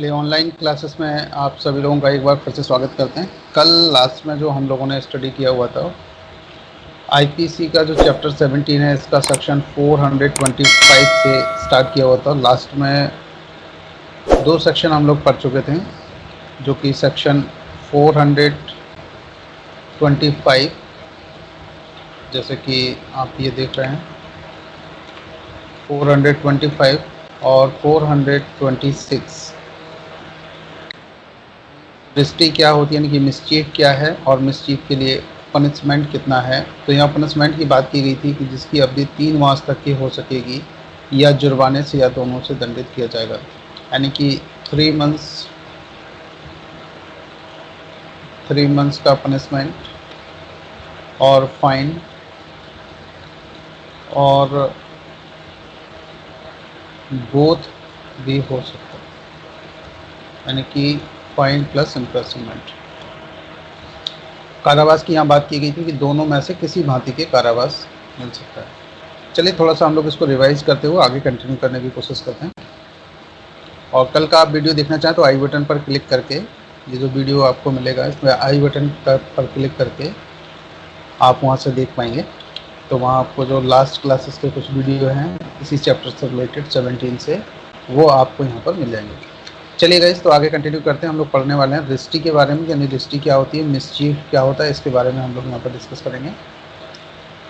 चलिए online classes में आप सभी लोगों का एक बार फिर से स्वागत करते हैं। कल लास्ट में जो हम लोगों ने स्टडी किया हुआ था आईपीसी का जो चैप्टर 17 है, इसका सेक्शन 425 से स्टार्ट किया हुआ था। लास्ट में दो सेक्शन हम लोग पढ़ चुके थे, जो कि सेक्शन 425 जैसे कि आप ये देख रहे हैं 425 और 426 रिस्ट्री क्या होती है, यानी कि मिसचीफ क्या है और मिसचीफ के लिए पनिशमेंट कितना है। तो यहाँ पनिशमेंट की बात की गई थी कि जिसकी अवधि 3 मास तक की हो सकेगी या जुर्माने से या दोनों से दंडित किया जाएगा, यानी कि 3 मंथ्स का पनिशमेंट और फाइन और बोथ भी हो सकता है, यानी कि फाइन प्लस इम्प्रिजनमेंट। कारावास की यहाँ बात की गई थी कि दोनों में से किसी भांति के कारावास मिल सकता है। चलिए थोड़ा सा हम लोग इसको रिवाइज करते हुए आगे कंटिन्यू करने की कोशिश करते हैं। और कल का आप वीडियो देखना चाहें तो आई बटन पर क्लिक करके, ये जो वीडियो आपको मिलेगा इसमें आई बटन पर क्लिक करके आप वहाँ से देख पाएंगे। तो वहाँ आपको जो लास्ट क्लासेस के कुछ वीडियो हैं इसी चैप्टर से रिलेटेड 17 से, वो आपको यहाँ पर मिल जाएंगे। चलिए गाइस, तो आगे कंटिन्यू करते हैं। हम लोग पढ़ने वाले हैं रिस्ट्री के बारे में, यानी रिस्ट्री क्या होती है, मिसचीफ क्या होता है, इसके बारे में हम लोग यहाँ पर डिस्कस करेंगे।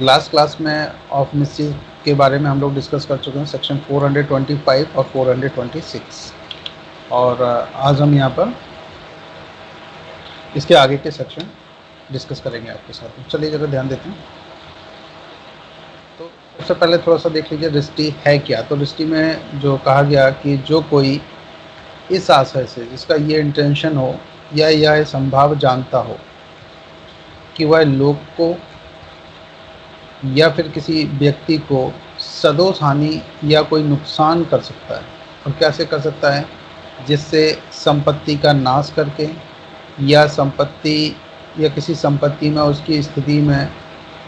लास्ट क्लास में ऑफ मिसचीफ के बारे में हम लोग डिस्कस कर चुके हैं, सेक्शन 425 और 426, और आज हम यहाँ पर इसके आगे के सेक्शन डिस्कस करेंगे आपके साथ। चलिए जरा ध्यान देते हैं। तो सबसे पहले थोड़ा सा देख लीजिए रिस्ट्री है क्या। तो रिस्ट्री में जो कहा गया कि जो कोई इस आशय से, जिसका ये इंटेंशन हो या यह संभाव जानता हो कि वह लोग को या फिर किसी व्यक्ति को सदोष हानि या कोई नुकसान कर सकता है, और कैसे कर सकता है, जिससे संपत्ति का नाश करके या संपत्ति या किसी संपत्ति में उसकी स्थिति में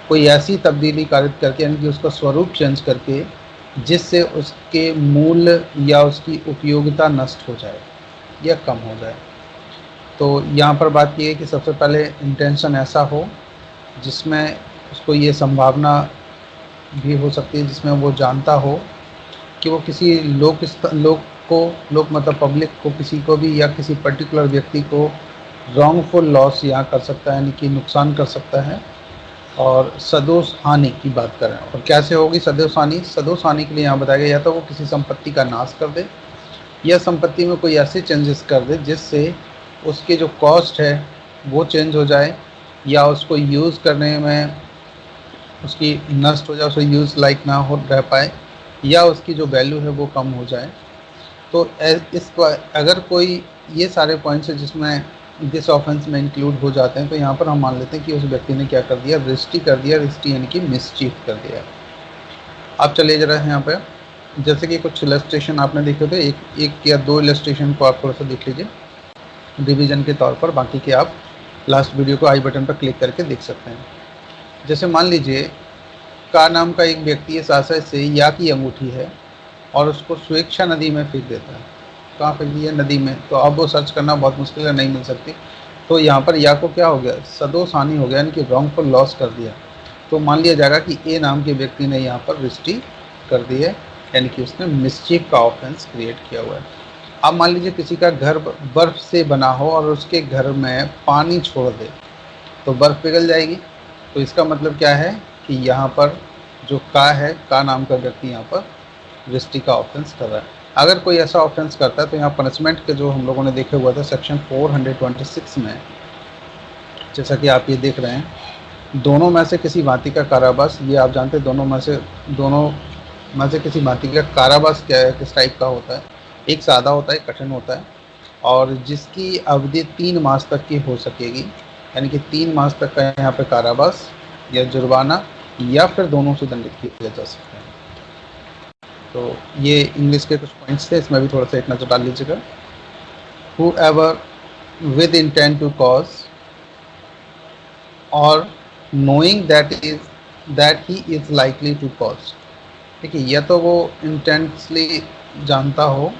कोई ऐसी तब्दीली कारित करके, यानी कि उसका स्वरूप चेंज करके, जिससे उसके मूल्य या उसकी उपयोगिता नष्ट हो जाए या कम हो जाए। तो यहाँ पर बात की है कि सबसे पहले इंटेंशन ऐसा हो जिसमें उसको ये संभावना भी हो सकती है, जिसमें वो जानता हो कि वो किसी लोग मतलब पब्लिक को, किसी को भी या किसी पर्टिकुलर व्यक्ति को रॉन्गफुल लॉस यहाँ कर सकता है, यानी कि नुकसान कर सकता है। और सदोष हानि की बात करें, और कैसे होगी सदोष हानि। सदोष हानि के लिए यहाँ बताया गया, या तो वो किसी संपत्ति का नाश कर दे या संपत्ति में कोई ऐसे चेंजेस कर दे जिससे उसके जो कॉस्ट है वो चेंज हो जाए, या उसको यूज़ करने में उसकी नष्ट हो जाए, उसको यूज़ लाइक ना हो रह पाए, या उसकी जो वैल्यू है वो कम हो जाए। तो इस अगर कोई ये सारे पॉइंट्स हैं जिसमें दिस ऑफेंस में इंक्लूड हो जाते हैं, तो यहाँ पर हम मान लेते हैं कि उस व्यक्ति ने क्या कर दिया, रिस्ट्री कर दिया। रिस्ट्री यानी कि मिसचीफ कर दिया। आप चलिए जरा यहाँ पे, जैसे कि कुछ इलस्ट्रेशन आपने देखे थे, एक या दो इलस्ट्रेशन को आप थोड़ा सा देख लीजिए रिवीजन के तौर पर। बाकी के आप लास्ट वीडियो को आई बटन पर क्लिक करके देख सकते हैं। जैसे मान लीजिए का नाम का एक व्यक्ति इस आशय से या की अंगूठी है और उसको स्वेच्छा नदी में फेंक देता है। कहाँ फेंक दी है? नदी में। तो अब वो सर्च करना बहुत मुश्किल है, नहीं मिल सकती। तो यहाँ पर या को क्या हो गया, सदोष हानि हो गया, यानी कि रॉन्गफुल लॉस कर दिया। तो मान लिया जाएगा कि ए नाम के व्यक्ति ने यहाँ पर रिस्ट्री कर दी है, यानी कि उसने मिसचीफ का ऑफेंस क्रिएट किया हुआ है। अब मान लीजिए किसी का घर बर्फ से बना हो और उसके घर में पानी छोड़ दे तो बर्फ पिघल जाएगी। तो इसका मतलब क्या है कि यहाँ पर जो का है, का नाम का व्यक्ति यहाँ पर रिस्ट्री का ऑफेंस कर रहा है। अगर कोई ऐसा ऑफेंस करता है तो यहाँ पनिशमेंट के जो हम लोगों ने देखे हुआ था सेक्शन 426 में, जैसा कि आप ये देख रहे हैं, दोनों में से किसी भांति का कारावास, ये आप जानते हैं दोनों में से किसी भांति का कारावास क्या है, किस टाइप का होता है। एक सादा होता है, कठिन होता है, और जिसकी अवधि 3 मास तक की हो सकेगी, यानी कि 3 मास तक का यहाँ पे कारावास या जुर्माना या फिर दोनों से दंडित किया जा सकता है। तो ये इंग्लिश के कुछ पॉइंट्स थे, इसमें भी थोड़ा सा एक नजर डाल लीजिएगा। Whoever with intent to cause or knowing that he is likely to cause, ठीक है, या तो वो इंटेंसली जानता हो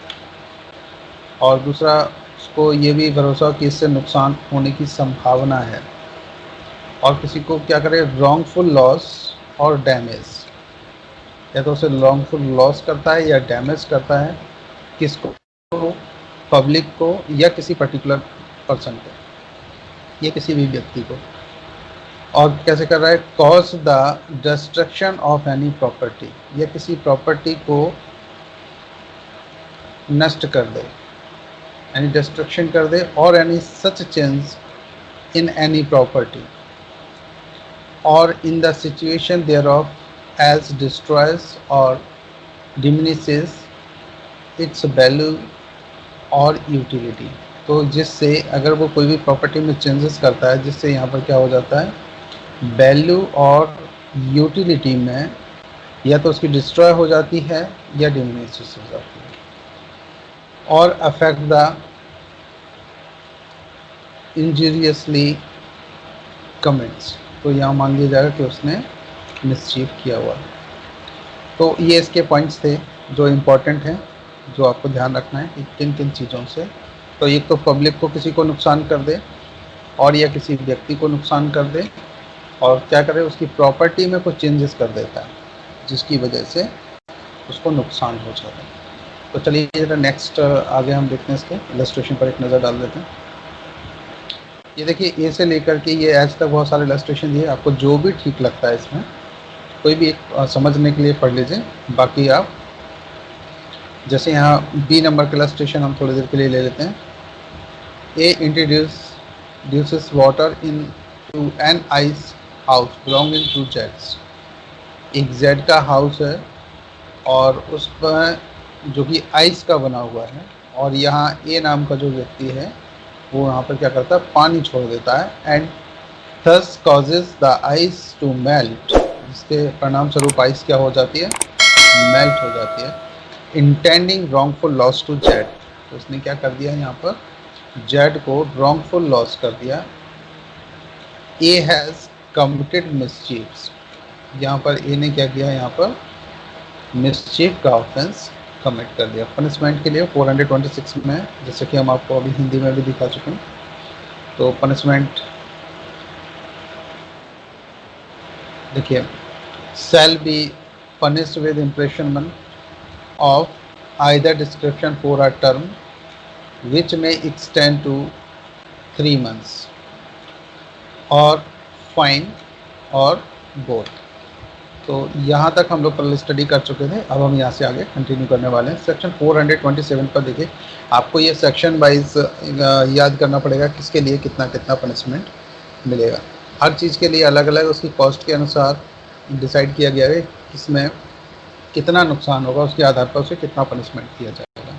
और दूसरा उसको ये भी भरोसा हो कि इससे नुकसान होने की संभावना है, और किसी को क्या करे, रॉन्गफुल लॉस और डैमेज, या तो उसे रॉन्गफुल लॉस करता है या डैमेज करता है, किसको, पब्लिक को या किसी पर्टिकुलर पर्सन को, या किसी भी व्यक्ति को। और कैसे कर रहा है, cause the destruction of any property, या किसी प्रॉपर्टी को नष्ट कर दे, यानी डिस्ट्रक्शन कर दे, और any such change in any property और in the situation thereof as destroys और डिमिनिशेस इट्स वैल्यू और यूटिलिटी। तो जिससे अगर वो कोई भी प्रॉपर्टी में चेंजेस करता है, जिससे यहाँ पर क्या हो जाता है, वैल्यू और यूटिलिटी में या तो उसकी डिस्ट्रॉय हो जाती है या डिमिनिश हो जाती है, और अफेक्ट द इंजीरियसली कमेंट्स। तो यहाँ मान लिया जाएगा कि उसने मिसचीफ किया हुआ। तो ये इसके पॉइंट्स थे जो इम्पोर्टेंट हैं, जो आपको ध्यान रखना है कि किन किन चीज़ों से। तो एक तो पब्लिक को किसी को नुकसान कर दे, और या किसी व्यक्ति को नुकसान कर दे, और क्या करे, उसकी प्रॉपर्टी में कुछ चेंजेस कर देता है जिसकी वजह से उसको नुकसान हो जाता है। तो चलिए जरा नेक्स्ट आगे हम देखते हैं, इसके इलस्ट्रेशन पर एक नज़र डाल देते हैं। ये देखिए, ए से लेकर के ये एच तक बहुत सारे इलस्ट्रेशन दिए, आपको जो भी ठीक लगता है इसमें कोई भी एक समझने के लिए पढ़ लीजिए। बाकी आप जैसे यहाँ बी नंबर का इलस्ट्रेशन हम थोड़ी देर के लिए ले लेते हैं। A introduces water into an ice house belonging to जेड्स। एक जेड का हाउस है और उस पर जो कि आइस का बना हुआ है, और यहाँ ए नाम का जो व्यक्ति है वो यहाँ पर क्या करता है, पानी छोड़ देता है, and thus causes the ice to melt. इसके परिणाम स्वरूप आइस क्या हो जाती है, मेल्ट हो जाती है। Intending wrongful loss to Z, तो उसने क्या कर दिया यहाँ पर, जेड को रॉन्गफुल लॉस कर दिया। ए हैज़ कमिटेड मिसचीफ्स, यहाँ पर ए ने क्या किया, यहाँ पर मिसचीफ का ऑफेंस कमिट कर दिया। पनिशमेंट के लिए 426 में, जैसे कि हम आपको अभी हिंदी में भी दिखा चुके हैं। तो पनिशमेंट देखिए, shall be punished with imprisonment of either description for a term which may extend to 3 months और फाइन और बोथ। तो यहाँ तक हम लोग कल स्टडी कर चुके थे, अब हम यहाँ से आगे कंटिन्यू करने वाले हैं। सेक्शन 427 पर देखिए, आपको ये सेक्शन वाइज याद करना पड़ेगा किसके लिए कितना कितना पनिशमेंट मिलेगा। हर चीज़ के लिए अलग अलग उसकी कॉस्ट के अनुसार डिसाइड किया गया है किसमें कितना नुकसान होगा, उसके आधार पर उसे कितना पनिशमेंट दिया जाएगा।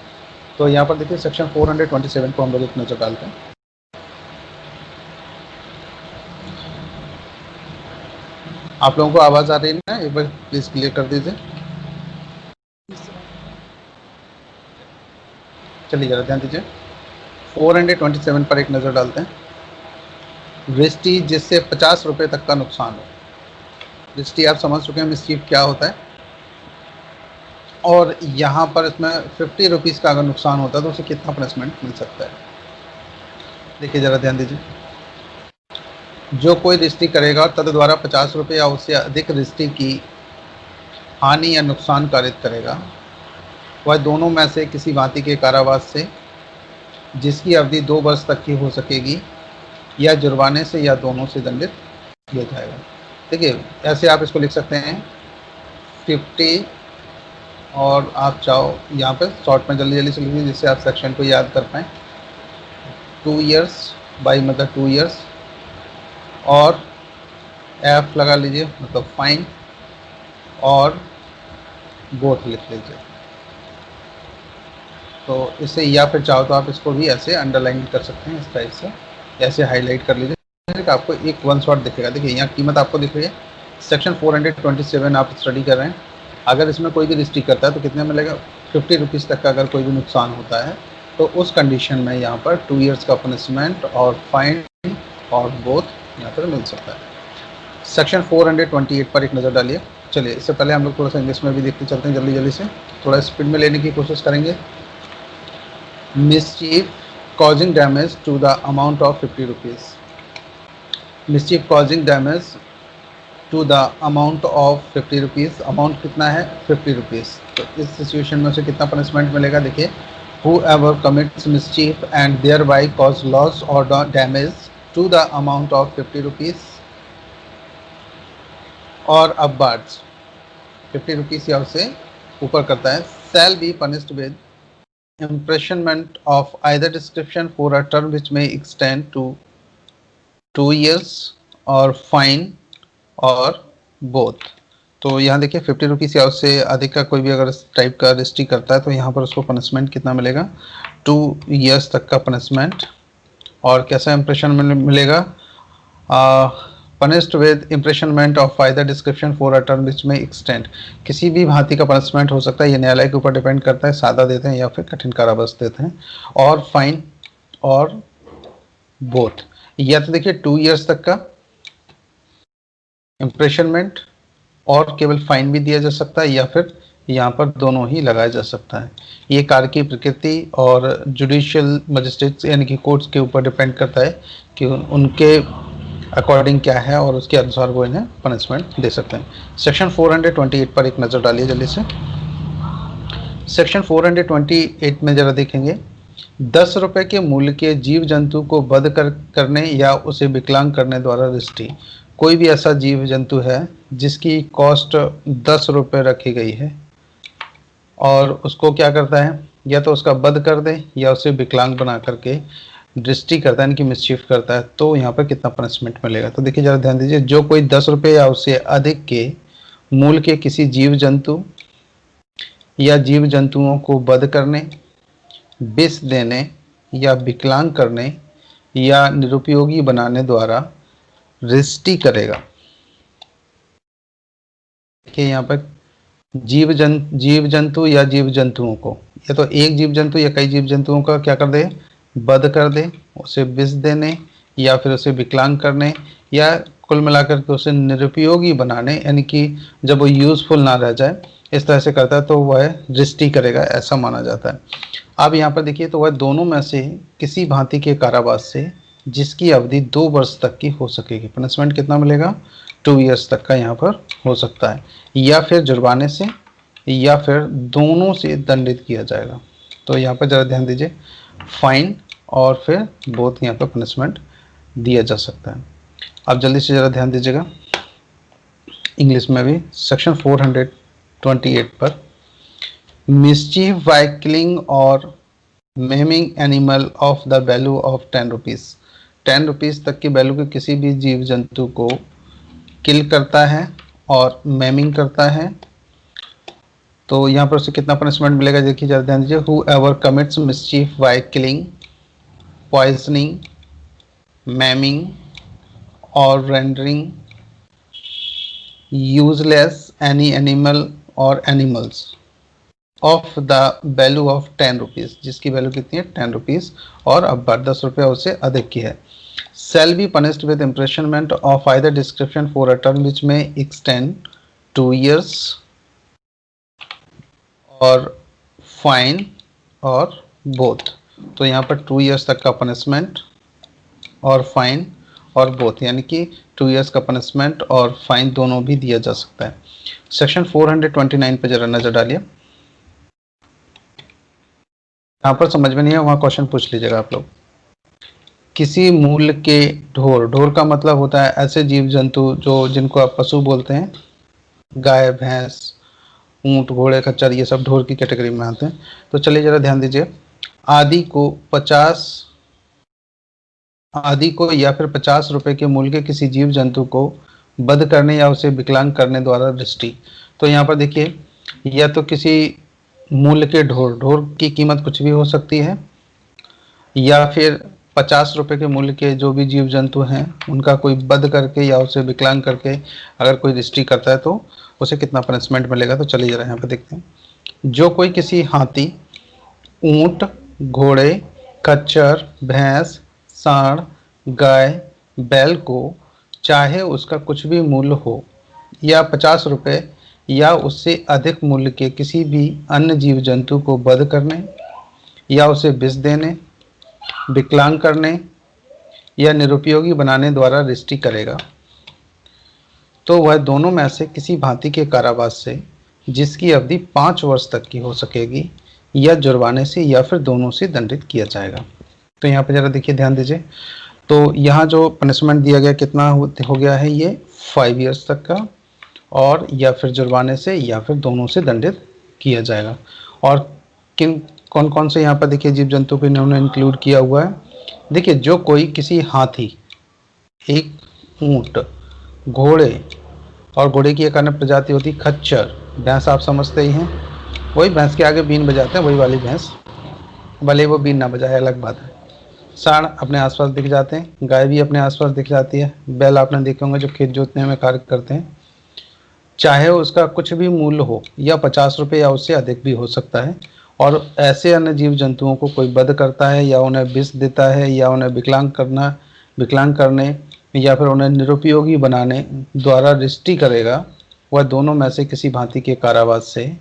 तो यहाँ पर देखिए सेक्शन 427 को हम लोग एक नज़र डालते हैं। आप लोगों को आवाज़ आ रही है ना, एक बार प्लीज़ क्लियर कर दीजिए। चलिए ज़रा ध्यान दीजिए, 427 पर एक नज़र डालते हैं। रिस्टी जिससे 50 रुपये तक का नुकसान हो। रिस्टी आप समझ चुके हैं मिसचीफ क्या होता है, और यहाँ पर इसमें 50 रुपीज़ का अगर नुकसान होता है तो उसे कितना पनिशमेंट मिल सकता है। देखिए ज़रा ध्यान दीजिए, जो कोई रिश्ती करेगा और तद द्वारा 50 रुपये या उससे अधिक रिश्ती की हानि या नुकसान कारित करेगा, वह दोनों में से किसी भांति के कारावास से जिसकी अवधि 2 वर्ष तक की हो सकेगी या जुर्माने से या दोनों से दंडित किया जाएगा। देखिए ऐसे आप इसको लिख सकते हैं 50, और आप चाहो यहाँ पे शॉर्ट में जल्दी जल्दी से लिखिए जिससे आप सेक्शन को याद कर पाएँ। 2 ईयर्स बाई मतलब 2 ईयर्स, और एफ लगा लीजिए मतलब फाइन, और बोथ लिख लीजिए। तो इससे, या फिर चाहो तो आप इसको भी ऐसे अंडरलाइन कर सकते हैं, इस टाइप से ऐसे हाईलाइट कर लीजिए, आपको एक वन शॉट दिखेगा। देखिए यहाँ कीमत आपको दिख रही है, सेक्शन 427 आप स्टडी कर रहे हैं। अगर इसमें कोई भी रिस्ट्रिक करता है तो कितने मिलेगा, 50 रुपीज़ तक का अगर कोई भी नुकसान होता है तो उस कंडीशन में यहाँ पर 2 ईयर्स का पनिशमेंट और फाइन और बोथ यहाँ पर मिल सकता है। सेक्शन 428 पर एक नज़र डालिए। चलिए इससे पहले हम लोग थोड़ा सा इंग्लिश में भी देखते चलते हैं, जल्दी जल्दी से थोड़ा स्पीड में लेने की कोशिश करेंगे। mischief causing damage to the amount of 50 rupees. Mischief causing damage to the amount of 50 rupees. Amount कितना है 50 रुपीज़. तो इस सिचुएशन में उसे कितना पनिशमेंट मिलेगा. देखिए, whoever commits mischief and thereby cause loss or damage to the amount of 50 rupees or upwards, 50 rupees या उससे ऊपर करता है, shall be punished with imprisonment of either description for a term which may extend to 2 years or fine और both. तो यहाँ देखिए 50 rupees या उससे अधिक का कोई भी अगर इस टाइप का रजिस्ट्री करता है तो यहाँ पर उसको पनिशमेंट कितना मिलेगा 2 इयर्स तक का पनिशमेंट. और कैसा इम्प्रेशन मिलेगा. Punished with imprisonment of either description for a term which में एक्सटेंड. किसी भी भांति का पनिशमेंट हो सकता है, ये न्यायालय के ऊपर डिपेंड करता है, सादा देते हैं या फिर कठिन कारावास देते हैं. और फाइन और बोथ. या तो देखिए 2 इयर्स तक का इम्प्रेशनमेंट और केवल फाइन भी दिया जा सकता है या फिर यहाँ पर दोनों ही लगाया जा सकता है. ये कार्य की प्रकृति और जुडिशियल मजिस्ट्रेट्स यानी कि कोर्ट्स के ऊपर डिपेंड करता है कि उनके अकॉर्डिंग क्या है और उसके अनुसार वो इन्हें पनिशमेंट दे सकते हैं. सेक्शन 428 पर एक नज़र डालिए जल्दी से. सेक्शन 428 में ज़रा देखेंगे. 10 रुपये के मूल्य के जीव जंतु को वध करने या उसे विकलांग करने द्वारा रजिस्ट्री. कोई भी ऐसा जीव जंतु है जिसकी कॉस्ट 10 रुपये रखी गई है और उसको क्या करता है, या तो उसका वध कर दे या उसे विकलांग बना करके दृष्टि करता है, इनकी मिसचीफ करता है, तो यहाँ पर कितना पनिशमेंट मिलेगा. तो देखिए ज़रा ध्यान दीजिए. जो कोई 10 रुपये या उससे अधिक के मूल्य के किसी जीव जंतु या जीव जंतुओं को वध करने, विष देने या विकलांग करने या निरुपयोगी बनाने द्वारा रजिस्ट्री करेगा. देखिए यहाँ पर जीव जंतु या जीव जंतुओं को, या तो एक जीव जंतु या कई जीव जंतुओं का क्या कर दे, वध कर दे, उसे विष देने या फिर उसे विकलांग करने या कुल मिलाकर के उसे निरुपयोगी बनाने, यानी कि जब वो यूजफुल ना रह जाए इस तरह से करता है तो वह रजिस्ट्री करेगा, ऐसा माना जाता है. अब यहाँ पर देखिए, तो वह दोनों में से किसी भांति के कारावास से जिसकी अवधि 2 वर्ष तक की हो सकेगी. पनिशमेंट कितना मिलेगा 2 इयर्स तक का यहाँ पर हो सकता है, या फिर जुर्माने से या फिर दोनों से दंडित किया जाएगा. तो यहाँ पर ज़रा ध्यान दीजिए, फाइन और फिर बोथ यहाँ पर पनिशमेंट दिया जा सकता है. अब जल्दी से ज़रा ध्यान दीजिएगा इंग्लिश में भी. सेक्शन 428 पर मिसचीफ बाय किलिंग और maiming animal of the value of 10 rupees. 10 rupees तक की वैल्यू के किसी भी जीव जंतु को किल करता है और मेमिंग करता है, तो यहाँ पर उसे कितना पनिशमेंट मिलेगा. देखिए ज़रा ध्यान दीजिए. Whoever commits mischief by killing, poisoning, maiming और रेंडरिंग यूजलेस एनी एनिमल और animals of the value of 10 rupees, जिसकी वैल्यू कितनी है 10 रुपीज़ और अब 10 रुपये उससे अधिक की है, shall be punished with imprisonment of either description for a term which may extend 2 years और फाइन और बोथ. तो यहाँ पर 2 इयर्स तक का पनिशमेंट और फाइन और बोथ, यानी कि 2 इयर्स का पनिशमेंट और फाइन दोनों भी दिया जा सकता है. सेक्शन 429 पे जरा नजर डालिए. यहाँ पर समझ में नहीं है वहाँ क्वेश्चन पूछ लीजिएगा आप लोग. किसी मूल्य के ढोर, ढोर का मतलब होता है ऐसे जीव जंतु जो जिनको आप पशु बोलते हैं, गाय, भैंस, ऊंट, घोड़े, खच्चर, ये सब ढोर की कैटेगरी में आते हैं. तो चलिए जरा ध्यान दीजिए. आदि को या फिर 50 रुपए के मूल्य के किसी जीव जंतु को वध करने या उसे विकलांग करने द्वारा दृष्टि. तो यहाँ पर देखिए, या तो किसी मूल्य के ढोर, ढोर की कीमत कुछ भी हो सकती है, या फिर 50 रुपए के मूल्य के जो भी जीव जंतु हैं उनका कोई वध करके या उसे विकलांग करके अगर कोई दृष्टि करता है तो उसे कितना पनिशमेंट मिलेगा. तो चलिए जरा यहाँ पे देखते हैं. जो कोई किसी हाथी, ऊंट, घोड़े, खच्चर, भैंस, सांड, गाय, बैल को चाहे उसका कुछ भी मूल्य हो या 50 रुपये या उससे अधिक मूल्य के किसी भी अन्य जीव जंतु को वध करने या उसे विष देने, विकलांग करने या निरुपयोगी बनाने द्वारा रिष्टि करेगा तो वह दोनों में से किसी भांति के कारावास से, जिसकी अवधि 5 वर्ष तक की हो सकेगी, या जुर्माने से या फिर दोनों से दंडित किया जाएगा। तो यहाँ पे जरा देखिए, ध्यान दीजिए। तो यहाँ जो पनिशमेंट दिया गया कितना हो गया है, ये 5 ईयर्स तक का, और या फिर जुर्माने से या फिर दोनों से दंडित किया जाएगा। और किन कौन कौन से यहाँ पर देखिए जीव जंतु को इन्होंने इंक्लूड किया हुआ है। देखिए, जो कोई किसी हाथी, एक ऊंट, घोड़े, और घोड़े की एक अन्य प्रजाति होती है खच्चर, भैंस आप समझते ही हैं, वही भैंस के आगे बीन बजाते हैं, वही वाली भैंस, भले वो बीन ना बजाए अलग बात है। सांड अपने आसपास दिख जाते हैं, गाय भी अपने आसपास दिख जाती है, बैल आपने देखे होंगे जो खेत जोतने में कार्य करते हैं, चाहे उसका कुछ भी मूल्य हो, या 50 रुपये या उससे अधिक भी हो सकता है। और ऐसे अन्य जीव जंतुओं को कोई वध करता है, या उन्हें विष देता है, या उन्हें विकलांग करने या फिर उन्हें निरुपयोगी बनाने द्वारा रिष्टि करेगा, वह दोनों में से किसी भांति के कारावास से,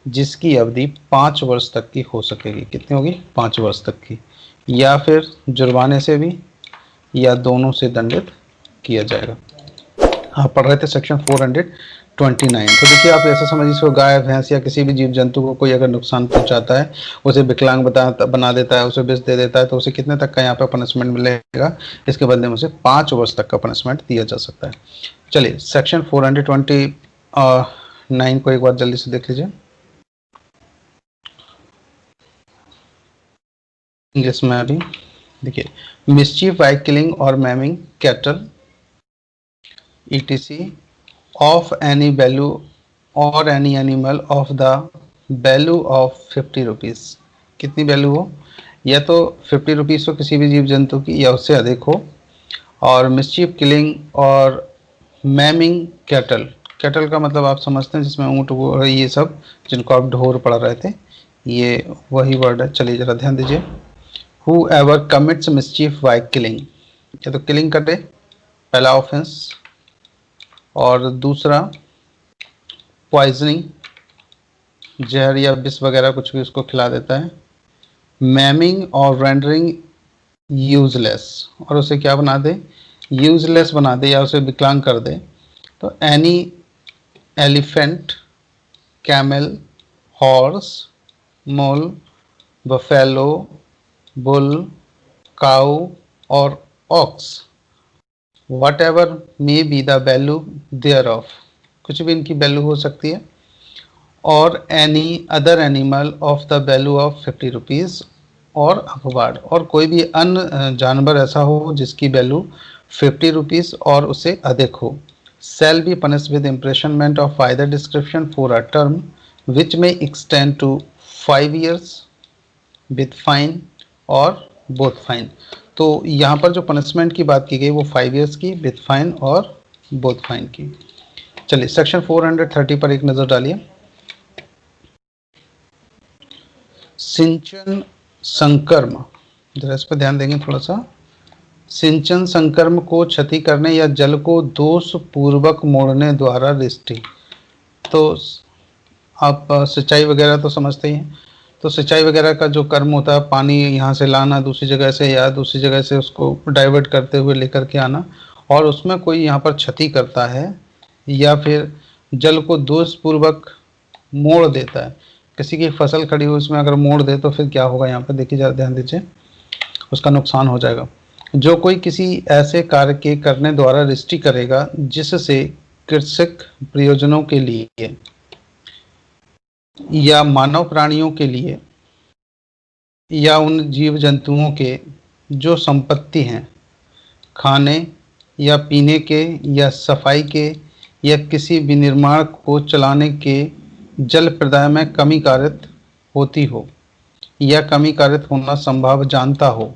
जिसकी अवधि 5 वर्ष तक की हो सकेगी। कितनी होगी? 5 वर्ष तक की, या फिर जुर्माने से भी, या दोनों से दंडित किया जाएगा। आप पढ़ रहे थे सेक्शन 429। तो देखिए, आप ऐसा समझिए, इसको गाय, भैंस या किसी भी जीव जंतु को कोई अगर नुकसान पहुंचाता है, उसे विकलांग बना देता है, उसे विष दे देता है, तो उसे कितने तक का यहाँ पे पनिशमेंट मिलेगा? इसके बदले में उसे 5 वर्ष तक का पनिशमेंट दिया जा सकता है। चलिए, सेक्शन 429 को एक बार जल्दी से देख लीजिए इंग्लिश में अभी। देखिए, मिस्चीफ बाय किलिंग और मैमिंग cattle etc of any value or any animal of the value of 50 rupees. कितनी वैल्यू हो? या तो 50 रुपीज़ हो किसी भी जीव जंतु की, या उससे अधिक हो। और मिस्चीफ किलिंग और मैमिंग कैटल, कैटल का मतलब आप समझते हैं जिसमें ऊँट वो ये सब जिनको आप ढोर पढ़ रहे थे, ये वही वर्ड है। चलिए जरा ध्यान दीजिए। whoever commits mischief by killing, या तो किलिंग कर दे, पहला ऑफेंस, और दूसरा पॉइजनिंग, जहर या विष वगैरह कुछ भी उसको खिला देता है। मैमिंग और रेंडरिंग यूजलेस, और उसे क्या बना दे? यूजलेस बना दे, या उसे विकलांग कर दे। तो एनी एलिफेंट, कैमल, हॉर्स, मोल, बफेलो, बुल, काऊ और aux, whatever may be the value thereof, कुछ भी इनकी वैल्यू हो सकती है, और any other animal of the value of 50 rupees और अपवार्ड, और कोई भी अन्य जानवर ऐसा हो जिसकी वैल्यू 50 रुपीज़ और उससे अधिक हो, shall be punished with imprisonment of either description for a term which may extend to 5 years with fine और बोथ फाइन। तो यहाँ पर जो पनिशमेंट की बात की गई वो 5 ईयर्स की विथ फाइन और बोथ फाइन की। चलिए, सेक्शन 430 पर एक नज़र डालिए। सिंचन संकर्म, जरा इस पर ध्यान देंगे थोड़ा सा। सिंचन संकर्म को क्षति करने या जल को दोष पूर्वक मोड़ने द्वारा रिष्टि। तो आप सिंचाई वगैरह तो समझते ही हैं। तो सिंचाई वगैरह का जो कर्म होता है, पानी यहाँ से लाना दूसरी जगह से, या दूसरी जगह से उसको डाइवर्ट करते हुए लेकर के आना, और उसमें कोई यहाँ पर क्षति करता है या फिर जल को दोषपूर्वक मोड़ देता है, किसी की फसल खड़ी हुई उसमें अगर मोड़ दे तो फिर क्या होगा? यहाँ पर देखिए, जरा ध्यान दीजिए, उसका नुकसान हो जाएगा। जो कोई किसी ऐसे कार्य के करने द्वारा रिष्टि करेगा जिससे कृषक प्रयोजनों के लिए या मानव प्राणियों के लिए या उन जीव जंतुओं के जो संपत्ति हैं, खाने या पीने के या सफाई के या किसी विनिर्माण को चलाने के जल प्रदाय में कमी कारित होती हो या कमी कारित होना संभव जानता हो,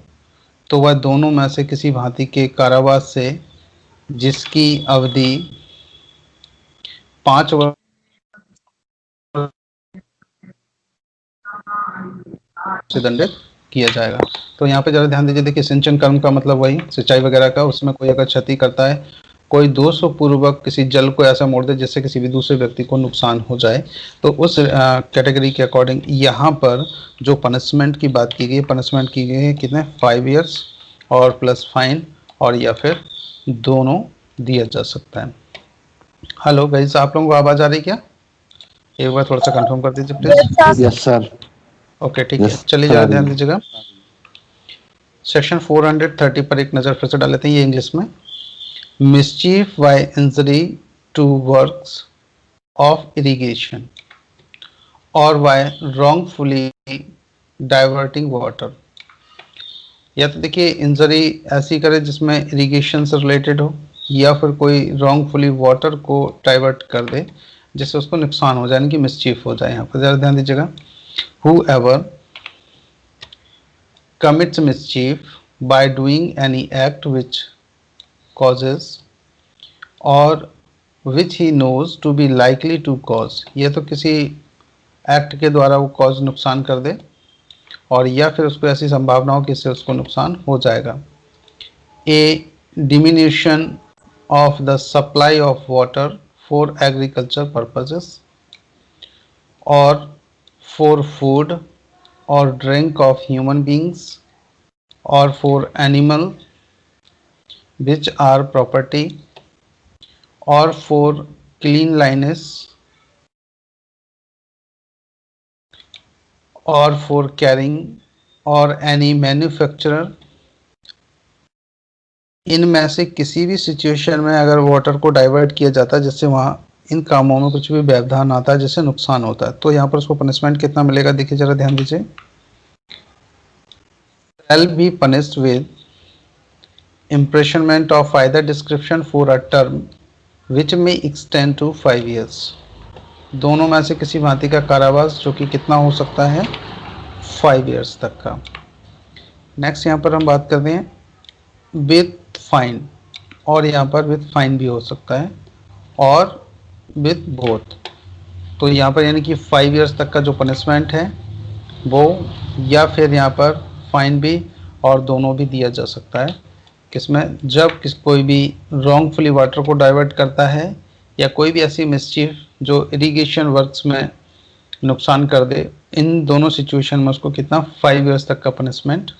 तो वह दोनों में से किसी भांति के कारावास से, जिसकी अवधि 5 वर्ष से दंडित किया जाएगा। तो यहाँ पे जरा ध्यान दीजिए। देखिए, सिंचन कर्म का मतलब वही सिंचाई वगैरह का, उसमें कोई अगर क्षति करता है कोई दोषपूर्वक किसी जल को ऐसा मोड़ दे जिससे किसी भी दूसरे व्यक्ति को नुकसान हो जाए, तो उस कैटेगरी के अकॉर्डिंग यहाँ पर जो पनिशमेंट की बात की गई, पनिशमेंट की गई है कितने 5 इयर्स और प्लस फाइन, और या फिर दोनों दिया जा सकता है। हेलो गाइस, आप लोगों को आवाज़ आ रही क्या? एक बार थोड़ा सा कंफर्म कर दीजिए प्लीज। Yes sir. ओके ठीक है, चलिए जरा ध्यान दीजिएगा। सेक्शन 430 पर एक नज़र फिर से डाल लेते हैं, ये इंग्लिश में। mischief by injury to works of irrigation or by wrongfully diverting water। या तो देखिए इंजरी ऐसी करे जिसमें इरिगेशन से रिलेटेड हो, या फिर कोई wrongfully वाटर को डाइवर्ट कर दे जिससे उसको नुकसान हो जाए, यानी कि मिसचीफ हो जाए। यहाँ पर ज़रा ध्यान दीजिएगा। whoever commits mischief by doing any act which causes or which he knows to be likely to cause, ये तो किसी एक्ट के द्वारा वो कॉज नुकसान कर दे, और या फिर उसको ऐसी संभावना हो कि इससे उसको नुकसान हो जाएगा। A diminution of the supply of water for agriculture purposes और फॉर फूड और ड्रिंक ऑफ ह्यूमन बींग्स और for animal which are property or for cleanliness or for carrying or any manufacturer। इनमें से किसी भी सिचुएशन में अगर water को डाइवर्ट किया जाता है जिससे वहाँ इन कामों में कुछ भी व्यवधान आता है जिससे नुकसान होता है, तो यहाँ पर उसको पनिशमेंट कितना मिलेगा, देखिए जरा ध्यान दीजिए। shall be punished with imprisonment of either description for a term which may extend to 5 years। दोनों में से किसी भांति का कारावास जो कि कितना हो सकता है, 5 इयर्स तक का। नेक्स्ट यहाँ पर हम बात करते हैं विथ फाइन, और यहाँ पर विथ फाइन भी हो सकता है और विथ बोथ। तो यहाँ पर यानी कि 5 इयर्स तक का जो पनिशमेंट है वो, या फिर यहाँ पर फाइन भी और दोनों भी दिया जा सकता है। किसमें, जब कोई भी रॉन्गफुली वाटर को डाइवर्ट करता है या कोई भी ऐसी मिसचीफ जो इरिगेशन वर्क्स में नुकसान कर दे, इन दोनों सिचुएशन में उसको कितना 5 इयर्स तक का पनिशमेंट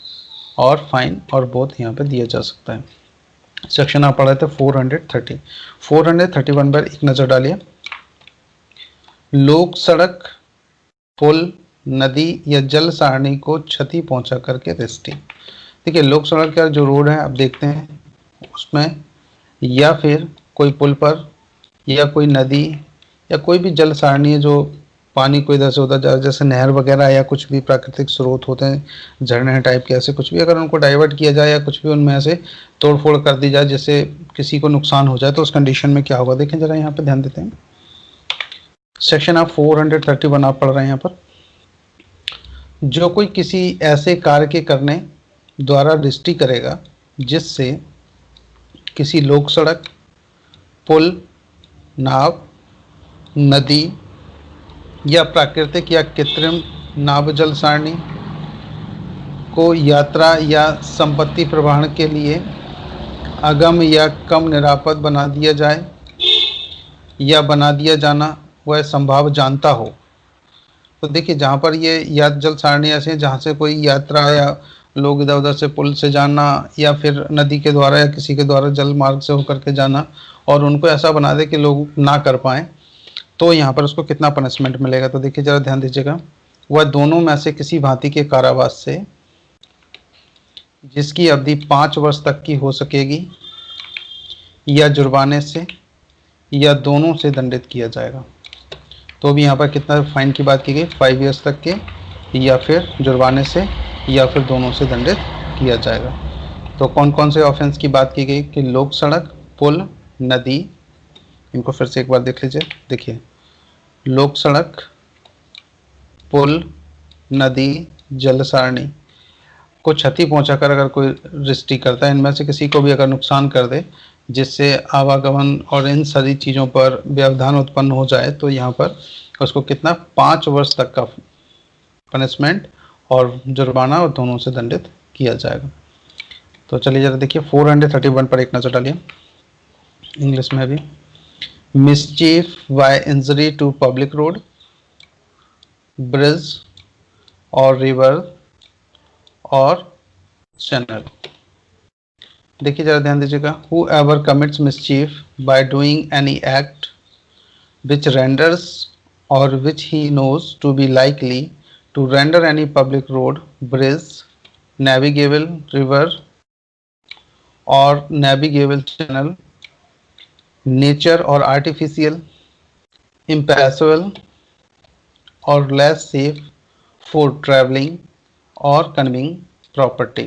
और फाइन और बोथ यहाँ पे दिया जा सकता है। सेक्शन आप पढ़े थे 430। 431 पर एक नज़र डालिए। लोक सड़क, पुल, नदी या जल सारणी को क्षति पहुंचा करके रेस्टी। देखिए लोक सड़क का जो रोड है आप देखते हैं उसमें, या फिर कोई पुल पर, या कोई नदी, या कोई भी जल सारणी है जो पानी को इधर से उधर जा, जैसे नहर वगैरह या कुछ भी प्राकृतिक स्रोत होते हैं, झरने टाइप के, ऐसे कुछ भी अगर उनको डाइवर्ट किया जाए या कुछ भी उनमें से तोड़फोड़ कर दी जाए जिससे किसी को नुकसान हो जाए, तो उस कंडीशन में क्या होगा, देखें जरा यहाँ पे ध्यान देते हैं। सेक्शन आप 431 आप पढ़ रहे हैं यहाँ पर। जो कोई किसी ऐसे कार्य के करने द्वारा दृष्टि करेगा जिससे किसी लोक सड़क, पुल, नाव, नदी या प्राकृतिक या कृत्रिम नाव जल सारणी को यात्रा या संपत्ति प्रवाहन के लिए अगम या कम निरापद बना दिया जाए या बना दिया जाना वह संभाव जानता हो। तो देखिए जहाँ पर ये जल सारणी ऐसे हैं जहाँ से कोई यात्रा या लोग इधर उधर से पुल से जाना या फिर नदी के द्वारा या किसी के द्वारा जल मार्ग से होकर के जाना, और उनको ऐसा बना दे कि लोग ना कर पाएँ, तो यहाँ पर उसको कितना पनिशमेंट मिलेगा, तो देखिए ज़रा ध्यान दीजिएगा। वह दोनों में से किसी भांति के कारावास से जिसकी अवधि 5 वर्ष तक की हो सकेगी या जुर्माने से या दोनों से दंडित किया जाएगा। तो भी यहाँ पर कितना फाइन की बात की गई, 5 इयर्स तक के, या फिर जुर्माने से या फिर दोनों से दंडित किया जाएगा। तो कौन कौन से ऑफेंस की बात की गई कि लोक सड़क, पुल, नदी, इनको फिर से एक बार देख लीजिए। देखिए लोक सड़क, पुल, नदी, जल सारणी को क्षति पहुंचाकर अगर कोई दृष्टि करता है, इनमें से किसी को भी अगर नुकसान कर दे जिससे आवागमन और इन सारी चीज़ों पर व्यवधान उत्पन्न हो जाए, तो यहाँ पर उसको कितना 5 वर्ष तक का पनिशमेंट और जुर्माना और दोनों से दंडित किया जाएगा। तो चलिए जरा देखिए 431 पर एक नज़र डालिए। इंग्लिश में भी, mischief by injury to public road, bridge और रिवर और चैनल। देखिए जरा ध्यान दीजिएगा, whoever commits mischief by doing any act which renders or which he knows to be likely to render any public road, bridge, navigable river or navigable channel, nature or artificial, impassable or less safe for traveling or conveying property,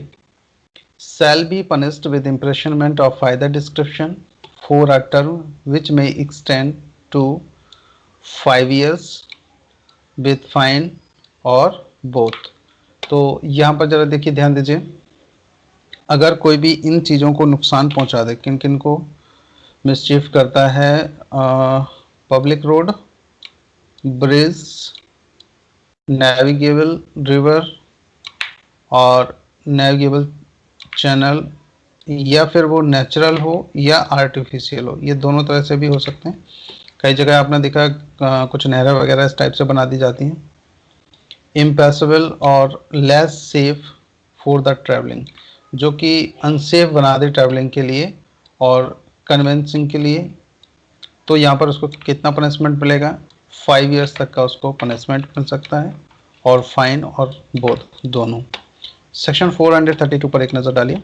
shall be punished with imprisonment of either description for a term which may extend to 5 years with fine और both. तो यहाँ पर जरा देखिए ध्यान दीजिए, अगर कोई भी इन चीज़ों को नुकसान पहुँचा दे, किन किन को मिसचीफ करता है, public road, bridge, navigable river और नेविगेबल चैनल, या फिर वो नेचुरल हो या आर्टिफिशियल हो, ये दोनों तरह से भी हो सकते हैं। कई जगह आपने देखा कुछ नहरें वगैरह इस टाइप से बना दी जाती हैं। इम्पॉसिबल और less safe for the travelling, जो कि अनसेफ बना दे ट्रैवलिंग के लिए और कन्वेंसिंग के लिए, तो यहाँ पर उसको कितना पनिशमेंट मिलेगा, 5 ईयर्स तक का उसको पनिशमेंट मिल सकता है, और फाइन और बोथ दोनों। सेक्शन 432 पर एक नज़र डालिए।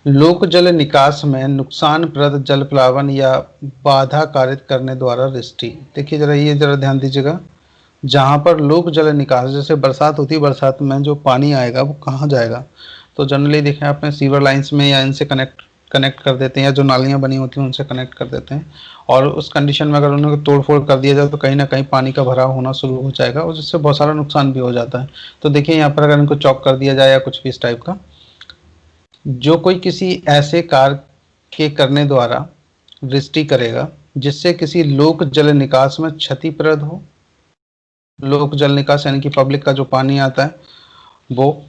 लोक जल निकास में नुकसानप्रद जल प्लावन या बाधा कारित करने द्वारा रिष्टि। देखिए जरा, ये जरा ध्यान दीजिएगा, जहाँ पर लोक जल निकास, जैसे बरसात होती है, बरसात में जो पानी आएगा वो कहाँ जाएगा, तो जनरली देखें आपने सीवर लाइंस में या इनसे कनेक्ट कर देते हैं, या जो नालियाँ बनी होती हैं उनसे कनेक्ट कर देते हैं, और उस कंडीशन में अगर उन्हें तोड़फोड़ कर दिया जाए तो कहीं ना कहीं पानी का भराव होना शुरू हो जाएगा, और जिससे बहुत सारा नुकसान भी हो जाता है। तो देखिए यहाँ पर अगर इनको चौक कर दिया जाए या कुछ भी इस टाइप का, जो कोई किसी ऐसे कार्य के करने द्वारा वृष्टि करेगा जिससे किसी लोक जल निकास में क्षतिप्रद हो, लोक जल निकास यानी कि पब्लिक का जो पानी आता है वो,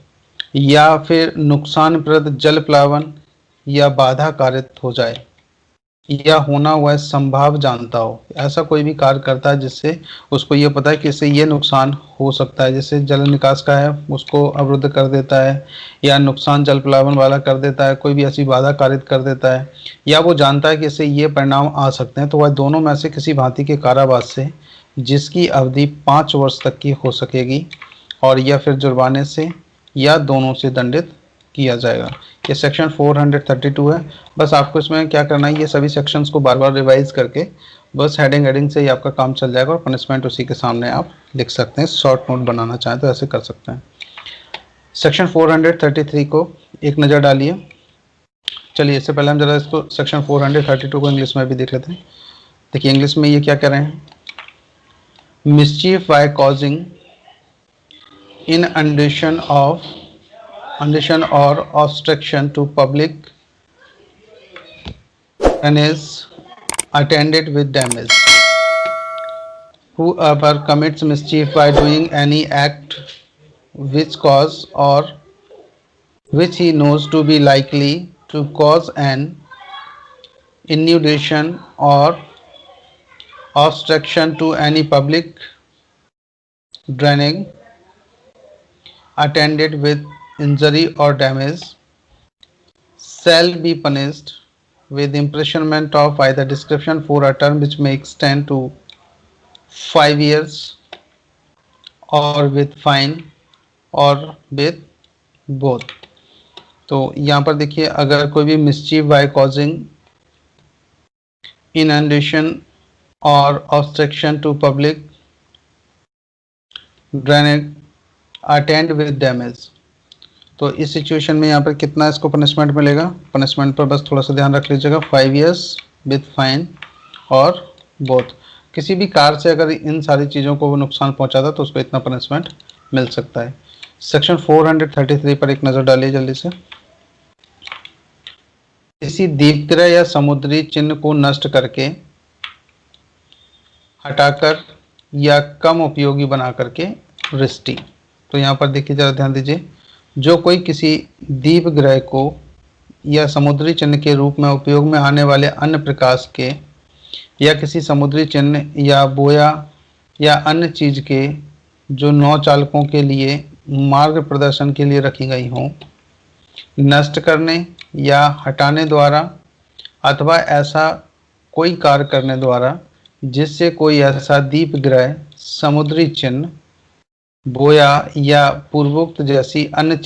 या फिर नुकसानप्रद जल प्लावन या बाधा कारित हो जाए, या होना हुआ संभाव जानता हो, ऐसा कोई भी कार्य करता है जिससे उसको ये पता है कि इससे ये नुकसान हो सकता है, जैसे जल निकास का है उसको अवरुद्ध कर देता है, या नुकसान जल प्लावन वाला कर देता है, कोई भी ऐसी बाधा कारित कर देता है, या वो जानता है कि इससे ये परिणाम आ सकते हैं, तो वह दोनों में से किसी भांति के कारावास से, जिसकी अवधि 5 वर्ष तक की हो सकेगी, और या फिर जुर्माने से या दोनों से दंडित किया जाएगा। ये सेक्शन 432 है। बस आपको इसमें क्या करना है, ये सभी सेक्शंस को बार बार रिवाइज करके बस हेडिंग से ही आपका काम चल जाएगा, और पनिशमेंट उसी के सामने आप लिख सकते हैं। शॉर्ट नोट बनाना चाहें तो ऐसे कर सकते हैं। सेक्शन 433 को एक नज़र डालिए। चलिए, इससे पहले हम जरा इसको सेक्शन 432 को इंग्लिश में भी देख लेते हैं। देखिए इंग्लिश में ये क्या कह रहे हैं, mischief by causing inundation or obstruction to public drainage attended with damage. Whoever commits mischief by doing any act which cause or which he knows to be likely to cause an inundation or obstruction to any public drainage attended with injury or damage shall be punished with imprisonment of either description for a term which may extend to 5 years or with fine or with both। तो यहाँ पर देखिए, अगर कोई भी mischief by causing inundation और obstruction to public drainage attend with damage, तो इस सिचुएशन में यहाँ पर कितना इसको पनिशमेंट मिलेगा, पनिशमेंट पर बस थोड़ा सा ध्यान रख लीजिएगा, 5 ईयर्स विद फाइन और बोथ। किसी भी कार से अगर इन सारी चीज़ों को वो नुकसान पहुँचाता तो उसको इतना पनिशमेंट मिल सकता है। सेक्शन 433 पर एक नज़र डालिए जल्दी से। किसी दीपग्रह या समुद्री चिन्ह को नष्ट करके, हटाकर या कम उपयोगी बना करके वृष्टि। तो यहाँ पर देखिए जरा ध्यान दीजिए, जो कोई किसी दीप ग्रह को या समुद्री चिन्ह के रूप में उपयोग में आने वाले अन्य प्रकाश के या किसी समुद्री चिन्ह या बोया या अन्य चीज के जो नौचालकों के लिए मार्ग प्रदर्शन के लिए रखी गई हों, नष्ट करने या हटाने द्वारा अथवा ऐसा कोई कार्य करने द्वारा जिससे कोई ऐसा दीप ग्रह, समुद्री चिन्ह, बोया या पूर्वोक्त जैसी अन्य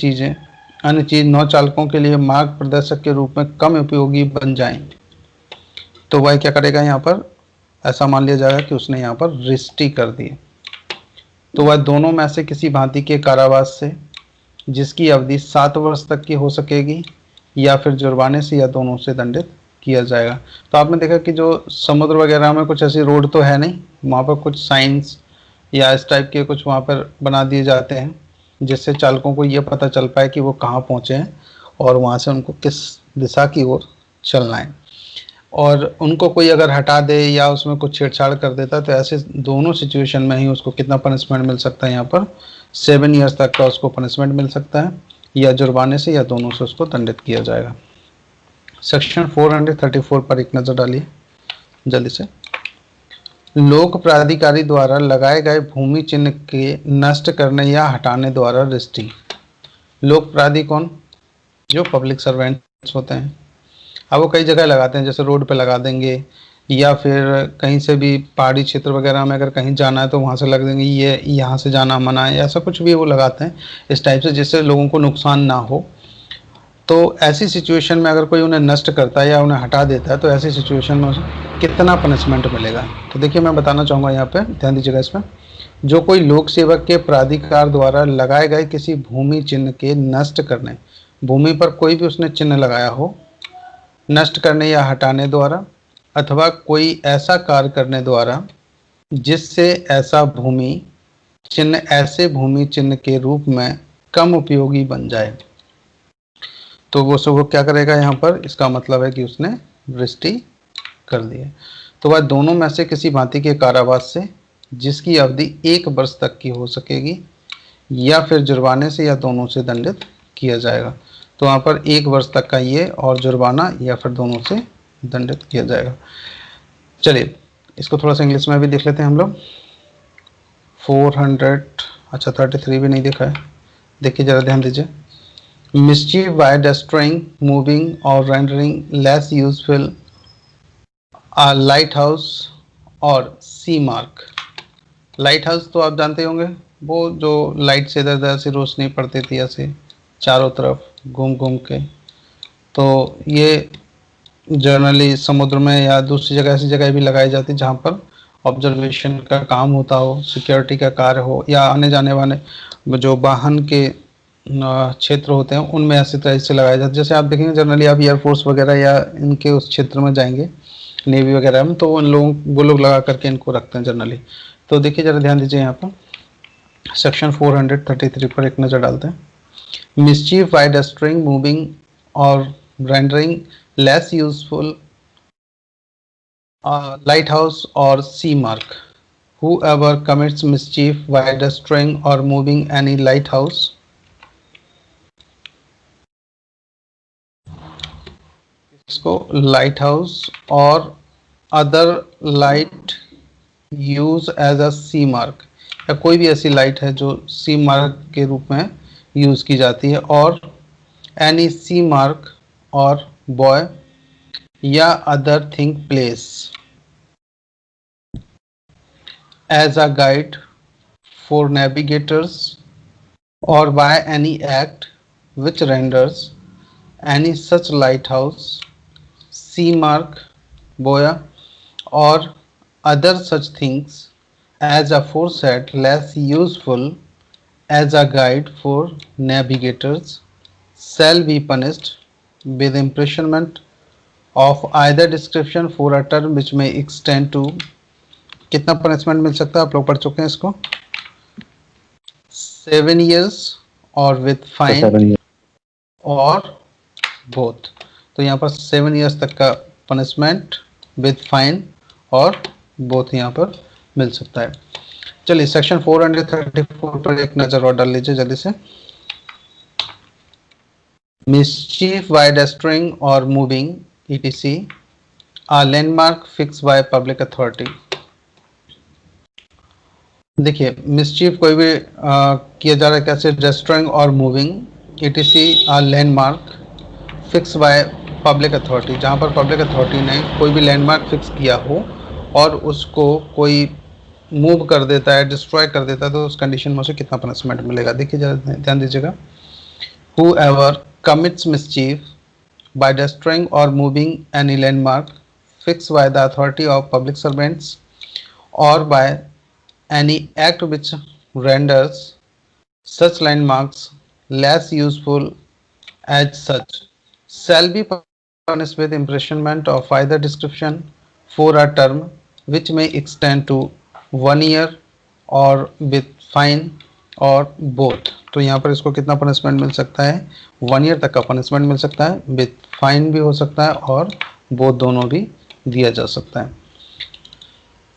चीज नौचालकों के लिए मार्ग प्रदर्शक के रूप में कम उपयोगी बन जाएं, तो वह क्या करेगा, यहाँ पर ऐसा मान लिया जाएगा कि उसने यहाँ पर रिष्टि कर दी। तो वह दोनों में से किसी भांति के कारावास से जिसकी अवधि 7 वर्ष तक की हो सकेगी या फिर जुर्माने से या दोनों से दंडित किया जाएगा। तो आपने देखा कि जो समुद्र वगैरह में कुछ ऐसी रोड तो है नहीं, वहाँ पर कुछ साइंस या इस टाइप के कुछ वहाँ पर बना दिए जाते हैं जिससे चालकों को ये पता चल पाए कि वो कहाँ पहुँचे हैं और वहाँ से उनको किस दिशा की ओर चलना है। और उनको कोई अगर हटा दे या उसमें कुछ छेड़छाड़ कर देता है तो ऐसे दोनों सिचुएशन में ही उसको कितना पनिशमेंट मिल सकता है, यहाँ पर 7 ईयर्स तक का उसको पनिशमेंट मिल सकता है या जुर्माने से या दोनों से उसको दंडित किया जाएगा। सेक्शन 434 पर एक नज़र डालिए जल्दी से। लोक प्राधिकारी द्वारा लगाए गए भूमि चिन्ह के नष्ट करने या हटाने द्वारा रिष्टि। लोक प्राधि कौन? जो पब्लिक सर्वेंट्स होते हैं। अब वो कई जगह लगाते हैं, जैसे रोड पे लगा देंगे या फिर कहीं से भी पहाड़ी क्षेत्र वगैरह में अगर कहीं जाना है तो वहाँ से लग देंगे ये यहाँ से जाना मना है, ऐसा कुछ भी वो लगाते हैं इस टाइप से जिससे लोगों को नुकसान ना हो। तो ऐसी सिचुएशन में अगर कोई उन्हें नष्ट करता है या उन्हें हटा देता है तो ऐसी सिचुएशन में उसे कितना पनिशमेंट मिलेगा। तो देखिए मैं बताना चाहूँगा यहाँ पे, ध्यान दीजिएगा इसमें। जो कोई लोक सेवक के प्राधिकार द्वारा लगाए गए किसी भूमि चिन्ह के नष्ट करने, भूमि पर कोई भी उसने चिन्ह लगाया हो, नष्ट करने या हटाने द्वारा अथवा कोई ऐसा कार्य करने द्वारा जिससे ऐसा भूमि चिन्ह ऐसे भूमि चिन्ह के रूप में कम उपयोगी बन जाए, तो वो क्या करेगा यहाँ पर, इसका मतलब है कि उसने रिष्टि कर दी है। तो वह दोनों में से किसी भांति के कारावास से जिसकी अवधि 1 वर्ष तक की हो सकेगी या फिर जुर्माने से या दोनों से दंडित किया जाएगा। तो वहाँ पर 1 वर्ष तक का ये और जुर्माना या फिर दोनों से दंडित किया जाएगा। चलिए इसको थोड़ा सा इंग्लिश में भी देख लेते हैं हम लोग। 33 भी नहीं देखा है, देखिए ज़रा ध्यान दीजिए। Mischief by destroying, moving or rendering less useful a lighthouse और sea mark। लाइट हाउस तो आप जानते होंगे, वो जो लाइट से इधर उधर से रोशनी पड़ती थी ऐसे चारों तरफ घूम घूम के, तो ये जनरली समुद्र में या दूसरी जगह ऐसी जगह भी लगाई जाती जहाँ पर ऑब्जर्वेशन का काम होता हो, सिक्योरिटी का कार्य हो या आने जाने वाले जो वाहन के क्षेत्र होते हैं उनमें ऐसे तरह से लगाया जाता है। जैसे आप देखेंगे जनरली आप एयरफोर्स वगैरह या इनके उस क्षेत्र में जाएंगे, नेवी वगैरह में, तो वो लोग लगा करके इनको रखते हैं जनरली। तो देखिए ज़रा ध्यान दीजिए यहाँ पर सेक्शन 433 पर एक नज़र डालते हैं। मिस्चीफ बाय डिस्ट्रॉइंग, मूविंग और rendering less useful lighthouse or sea mark. Whoever commits mischief by destroying or moving any lighthouse इसको lighthouse और other light use as a sea mark, या कोई भी ऐसी लाइट है जो सी मार्क के रूप में यूज की जाती है, और any sea mark और boy या other thing place as a guide for navigators or by any act which renders any such lighthouse, sea mark, boya or other such things as aforesaid less useful as a guide for navigators shall be punished with imprisonment of either description for a term which may extend to, कितना punishment मिल सकता है आप लोग पढ़ चुके हैं इसको, 7 years और विथ फाइन और बोथ। तो यहाँ पर 7 years तक का पनिशमेंट विथ फाइन और बोथ यहाँ पर मिल सकता है। चलिए सेक्शन 434 पर एक नज़र और डाल लीजिए जल्दी से। mischief by destroying or moving etc a landmark fixed by public authority। देखिए मिसचीफ कोई भी किया जा रहा है कैसे, डिस्ट्रॉइंग और moving etc a landmark fix by public authority, जहाँ पर पब्लिक अथॉरिटी ने कोई भी लैंडमार्क फिक्स किया हो और उसको कोई मूव कर देता है, डिस्ट्रॉय कर देता है, तो उस कंडीशन में उसे कितना पनिशमेंट मिलेगा। देखिए जरा ध्यान दीजिएगा। Whoever commits mischief by destroying or moving any landmark fixed by the authority of public servants or by any act which renders such landmarks less useful as such shall be punished with imprisonment of either description for a term which may extend to 1 year or with fine और both. तो यहाँ पर इसको कितना punishment मिल सकता है, 1 year तक का पनिशमेंट मिल सकता है, विथ फाइन भी हो सकता है और बोथ दोनों भी दिया जा सकता है।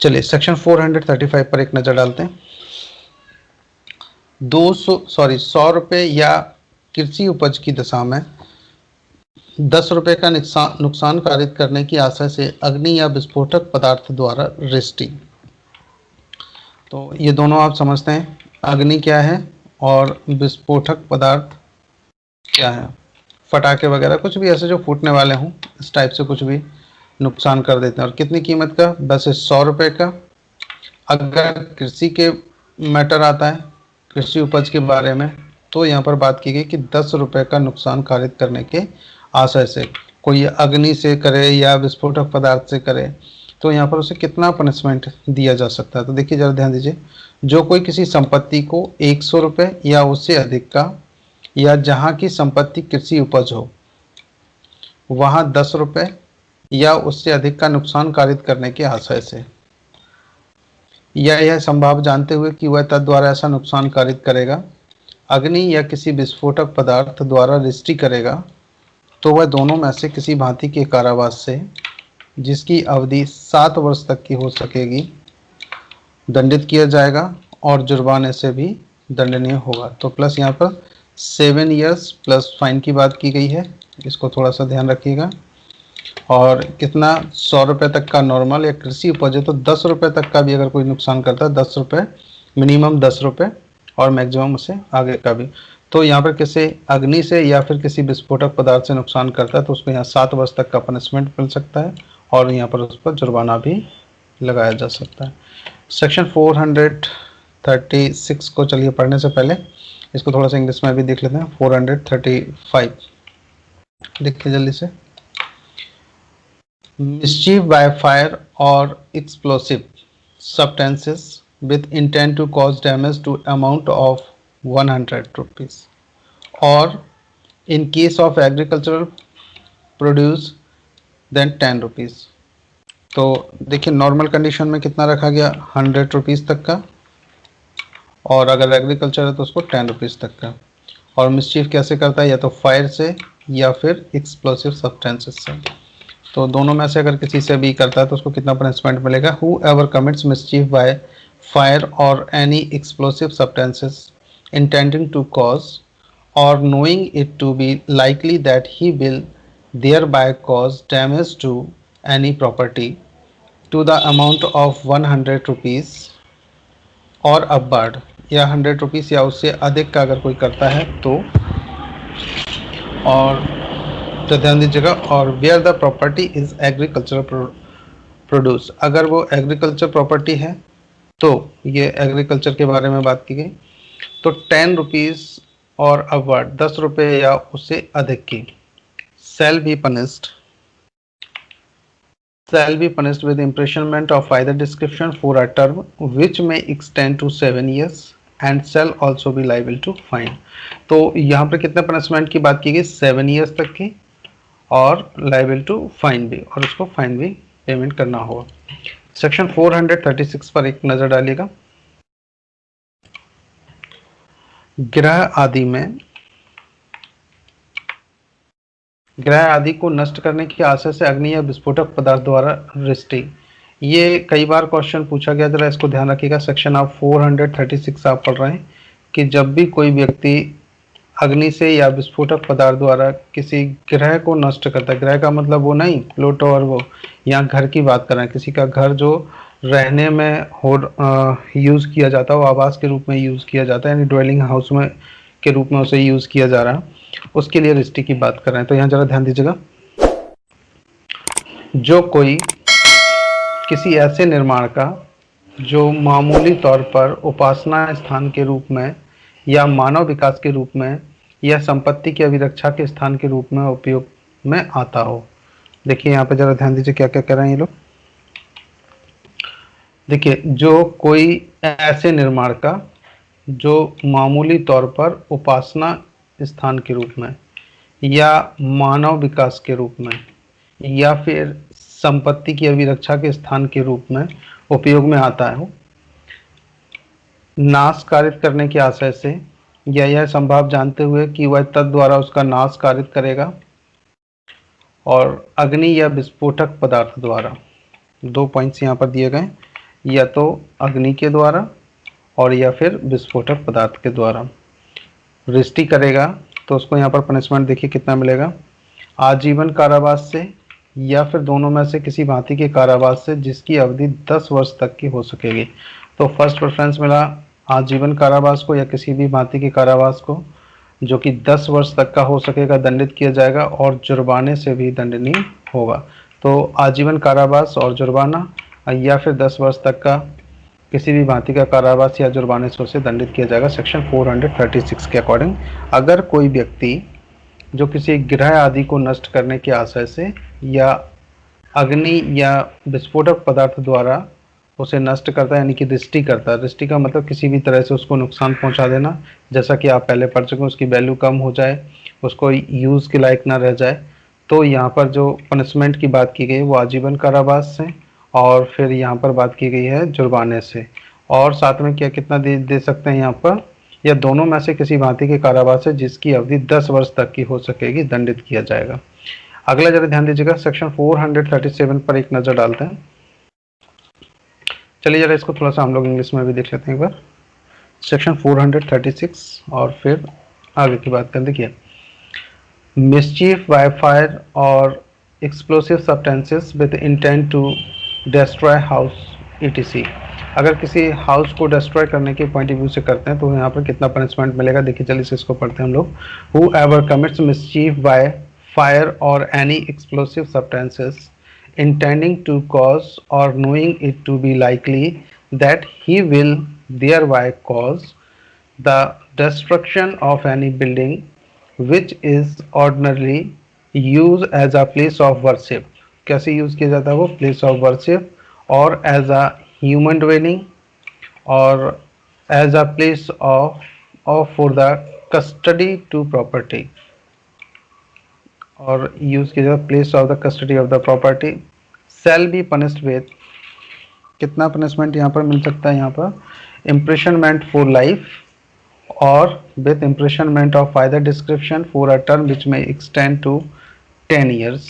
चलिए सेक्शन 435 पर एक नज़र डालते हैं। 100 रुपये या कृषि उपज की दशा में 10 रुपये का नुकसान कारित करने की आशा से अग्नि या विस्फोटक पदार्थ द्वारा रिष्टि। तो ये दोनों आप समझते हैं, अग्नि क्या है और विस्फोटक पदार्थ क्या है। फटाके वगैरह कुछ भी ऐसे जो फूटने वाले हों, इस टाइप से कुछ भी नुकसान कर देते हैं। और कितनी कीमत का, बस 100 रुपये का। अगर कृषि के मैटर आता है, कृषि उपज के बारे में, तो यहाँ पर बात की गई कि 10 रुपये का नुकसान कारित करने के आशय से, कोई अग्नि से करे या विस्फोटक पदार्थ से करे, तो यहाँ पर उसे कितना पनिशमेंट दिया जा सकता है। तो देखिए जरा ध्यान दीजिए। जो कोई किसी संपत्ति को 100 रुपये या उससे अधिक का, या जहाँ की संपत्ति कृषि उपज हो वहाँ 10 रुपये या उससे अधिक का नुकसान कारित करने के आशय से, या यह संभाव जानते हुए कि वह तद्वारा ऐसा नुकसान कारित करेगा, अग्नि या किसी विस्फोटक पदार्थ द्वारा रिष्टि करेगा, तो वह दोनों में से किसी भांति के कारावास से, जिसकी अवधि 7 वर्ष तक की हो सकेगी, दंडित किया जाएगा और जुर्माने से भी दंडनीय होगा। तो प्लस यहाँ पर 7 इयर्स प्लस फाइन की बात की गई है, इसको थोड़ा सा ध्यान रखिएगा। और कितना, 100 रुपये तक का नॉर्मल या कृषि उपज है, तो 10 रुपये तक का भी अगर कोई नुकसान करता है, 10 रुपये मिनिमम 10 रुपये और मैक्सिमम उससे आगे का भी। तो यहाँ पर किसी अग्नि से या फिर किसी विस्फोटक पदार्थ से नुकसान करता है तो उसको यहाँ 7 वर्ष तक का पनिशमेंट मिल सकता है और यहाँ पर उस पर जुर्माना भी लगाया जा सकता है। सेक्शन 436 को चलिए पढ़ने से पहले इसको थोड़ा सा इंग्लिश में भी देख लेते हैं। 435 देखिए जल्दी से। मिस्चीफ बाय फायर और explosive substances with intent to cause damage to amount of 100 rupees or in case of agricultural produce then 10 rupees। तो देखिए नॉर्मल कंडीशन में कितना रखा गया, 100 रुपीज़ तक का, और अगर एग्रीकल्चर है तो उसको 10 रुपीज़ तक का। और मिस्चीफ कैसे करता है, या तो फायर से या फिर एक्सप्लोसिव सब्सटेंसेस से। तो दोनों में से अगर किसी से भी करता है तो उसको कितना पनिशमेंट मिलेगा। Whoever commits mischief by fire or any explosive substances intending to cause or knowing it to be likely that he will thereby cause damage to any property to the amount of 100 rupees और upward, या 100 rupees या उससे अधिक का अगर कोई करता है तो, और तो ध्यान दीजिएगा, और where the property is agricultural produce, अगर वो एग्रीकल्चर प्रॉपर्टी है तो ये एग्रीकल्चर के बारे में बात की गई, तो 10 रुपीज़ और अपवर्ड 10 रुपये या उससे अधिक की shall be punished with imprisonment of either description for a term which may extend to 7 years and shall also be liable to fine। तो यहाँ पर कितने पनिशमेंट की बात की गई, 7 ईयर्स तक की और लाइबल टू फाइन भी, और उसको फाइन भी पेमेंट करना होगा। सेक्शन 436 पर एक नज़र डालिएगा। ग्रह आदि को नष्ट करने की आशा से अग्नि या विस्फोटक पदार्थ द्वारा रिष्टि, ये कई बार क्वेश्चन पूछा गया, जरा इसको ध्यान रखिएगा। सेक्शन आप 436 आप पढ़ रहे हैं कि जब भी कोई व्यक्ति अग्नि से या विस्फोटक पदार्थ द्वारा किसी ग्रह को नष्ट करता है। ग्रह का मतलब वो नहीं प्लूटो और वो, यहाँ घर की बात कर रहे हैं, किसी का घर जो रहने में हो यूज़ किया जाता है, वो आवास के रूप में यूज़ किया जाता है, यानी ड्वेलिंग हाउस में के रूप में उसे यूज़ किया जा रहा है, उसके लिए रिष्टि की बात कर रहे हैं। तो यहाँ जरा ध्यान दीजिएगा, जो कोई किसी ऐसे निर्माण का जो मामूली तौर पर उपासना स्थान के रूप में या मानव विकास के रूप में या संपत्ति की अभिरक्षा के स्थान के रूप में उपयोग में आता हो। देखिए यहाँ पे जरा ध्यान दीजिए क्या क्या कह रहे हैं ये लोग। देखिए, जो कोई ऐसे निर्माण का जो मामूली तौर पर उपासना स्थान के रूप में या मानव विकास के रूप में या फिर संपत्ति की अभिरक्षा के स्थान के रूप में उपयोग में आता है, नाश कारित करने के आशय से या यह संभाव जानते हुए कि वह तद द्वारा उसका नाश कारित करेगा, और अग्नि या विस्फोटक पदार्थ द्वारा, 2 पॉइंट्स यहाँ पर दिए गए, या तो अग्नि के द्वारा और या फिर विस्फोटक पदार्थ के द्वारा रिष्टि करेगा, तो उसको यहाँ पर पनिशमेंट देखिए कितना मिलेगा, आजीवन कारावास से या फिर दोनों में से किसी भांति के कारावास से जिसकी अवधि 10 वर्ष तक की हो सकेगी। तो फर्स्ट प्रेफरेंस मिला आजीवन कारावास को या किसी भी भांति के कारावास को जो कि 10 वर्ष तक का हो सकेगा, दंडित किया जाएगा और जुर्माने से भी दंडनीय होगा। तो आजीवन कारावास और जुर्माना या फिर 10 वर्ष तक का किसी भी भांति का कारावास या जुर्माने से उसे दंडित किया जाएगा सेक्शन 436 के अकॉर्डिंग। अगर कोई व्यक्ति जो किसी ग्रह आदि को नष्ट करने के आशय से या अग्नि या विस्फोटक पदार्थ द्वारा उसे नष्ट करता है, यानी कि रिष्टि करता है। रिष्टि का मतलब किसी भी तरह से उसको नुकसान पहुंचा देना, जैसा कि आप पहले पढ़ चुके हैं, उसकी वैल्यू कम हो जाए, उसको यूज़ के लायक ना रह जाए। तो यहाँ पर जो पनिशमेंट की बात की गई है वो आजीवन कारावास से, और फिर यहाँ पर बात की गई है जुर्माने से, और साथ में क्या कितना दे सकते हैं यहाँ पर, या दोनों में से किसी भांति के कारावास से जिसकी अवधि 10 वर्ष तक की हो सकेगी, दंडित किया जाएगा। अगला जरा ध्यान दीजिएगा, सेक्शन 437 पर एक नज़र डालते हैं। चलिए जरा इसको थोड़ा सा हम लोग इंग्लिश में भी देख लेते हैं एक बार। सेक्शन 436 और फिर आगे की बात करें। देखिए, मिसचीफ बाय फायर और explosive substances with intent to destroy house etc। अगर किसी हाउस को डिस्ट्रॉय करने के पॉइंट ऑफ व्यू से करते हैं तो यहाँ पर कितना पनिशमेंट मिलेगा, देखिए चलिए इसको पढ़ते हैं हम लोग। Whoever commits mischief by fire or any explosive substances intending to cause or knowing it to be likely that he will thereby cause the destruction of any building which is ordinarily used as a place of worship। कैसे use किया जाता है वो, place of worship और as a human dwelling और as a place of for the custody to property, और use किया जाता है place of the custody of the property shall be punished with, कितना पनिशमेंट यहाँ पर मिल सकता है, यहाँ पर इम्प्रेशनमेंट फॉर लाइफ और with imprisonment of either description for a term which में extend to 10 years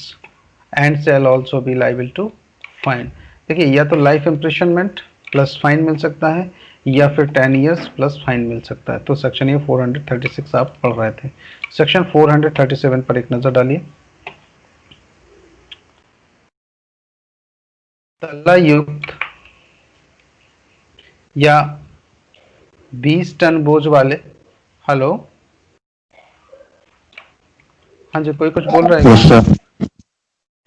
and shall also be liable to fine. देखिए, या तो लाइफ इम्प्रेशनमेंट प्लस फाइन मिल सकता है या फिर 10 years प्लस फाइन मिल सकता है। तो सेक्शन ये 436 आप पढ़ रहे थे। सेक्शन 437 पर एक नजर डालिए। तल्ला युक्त या 20 टन बोझ वाले, हेलो, हाँ जी, कोई कुछ बोल रहा है क्या?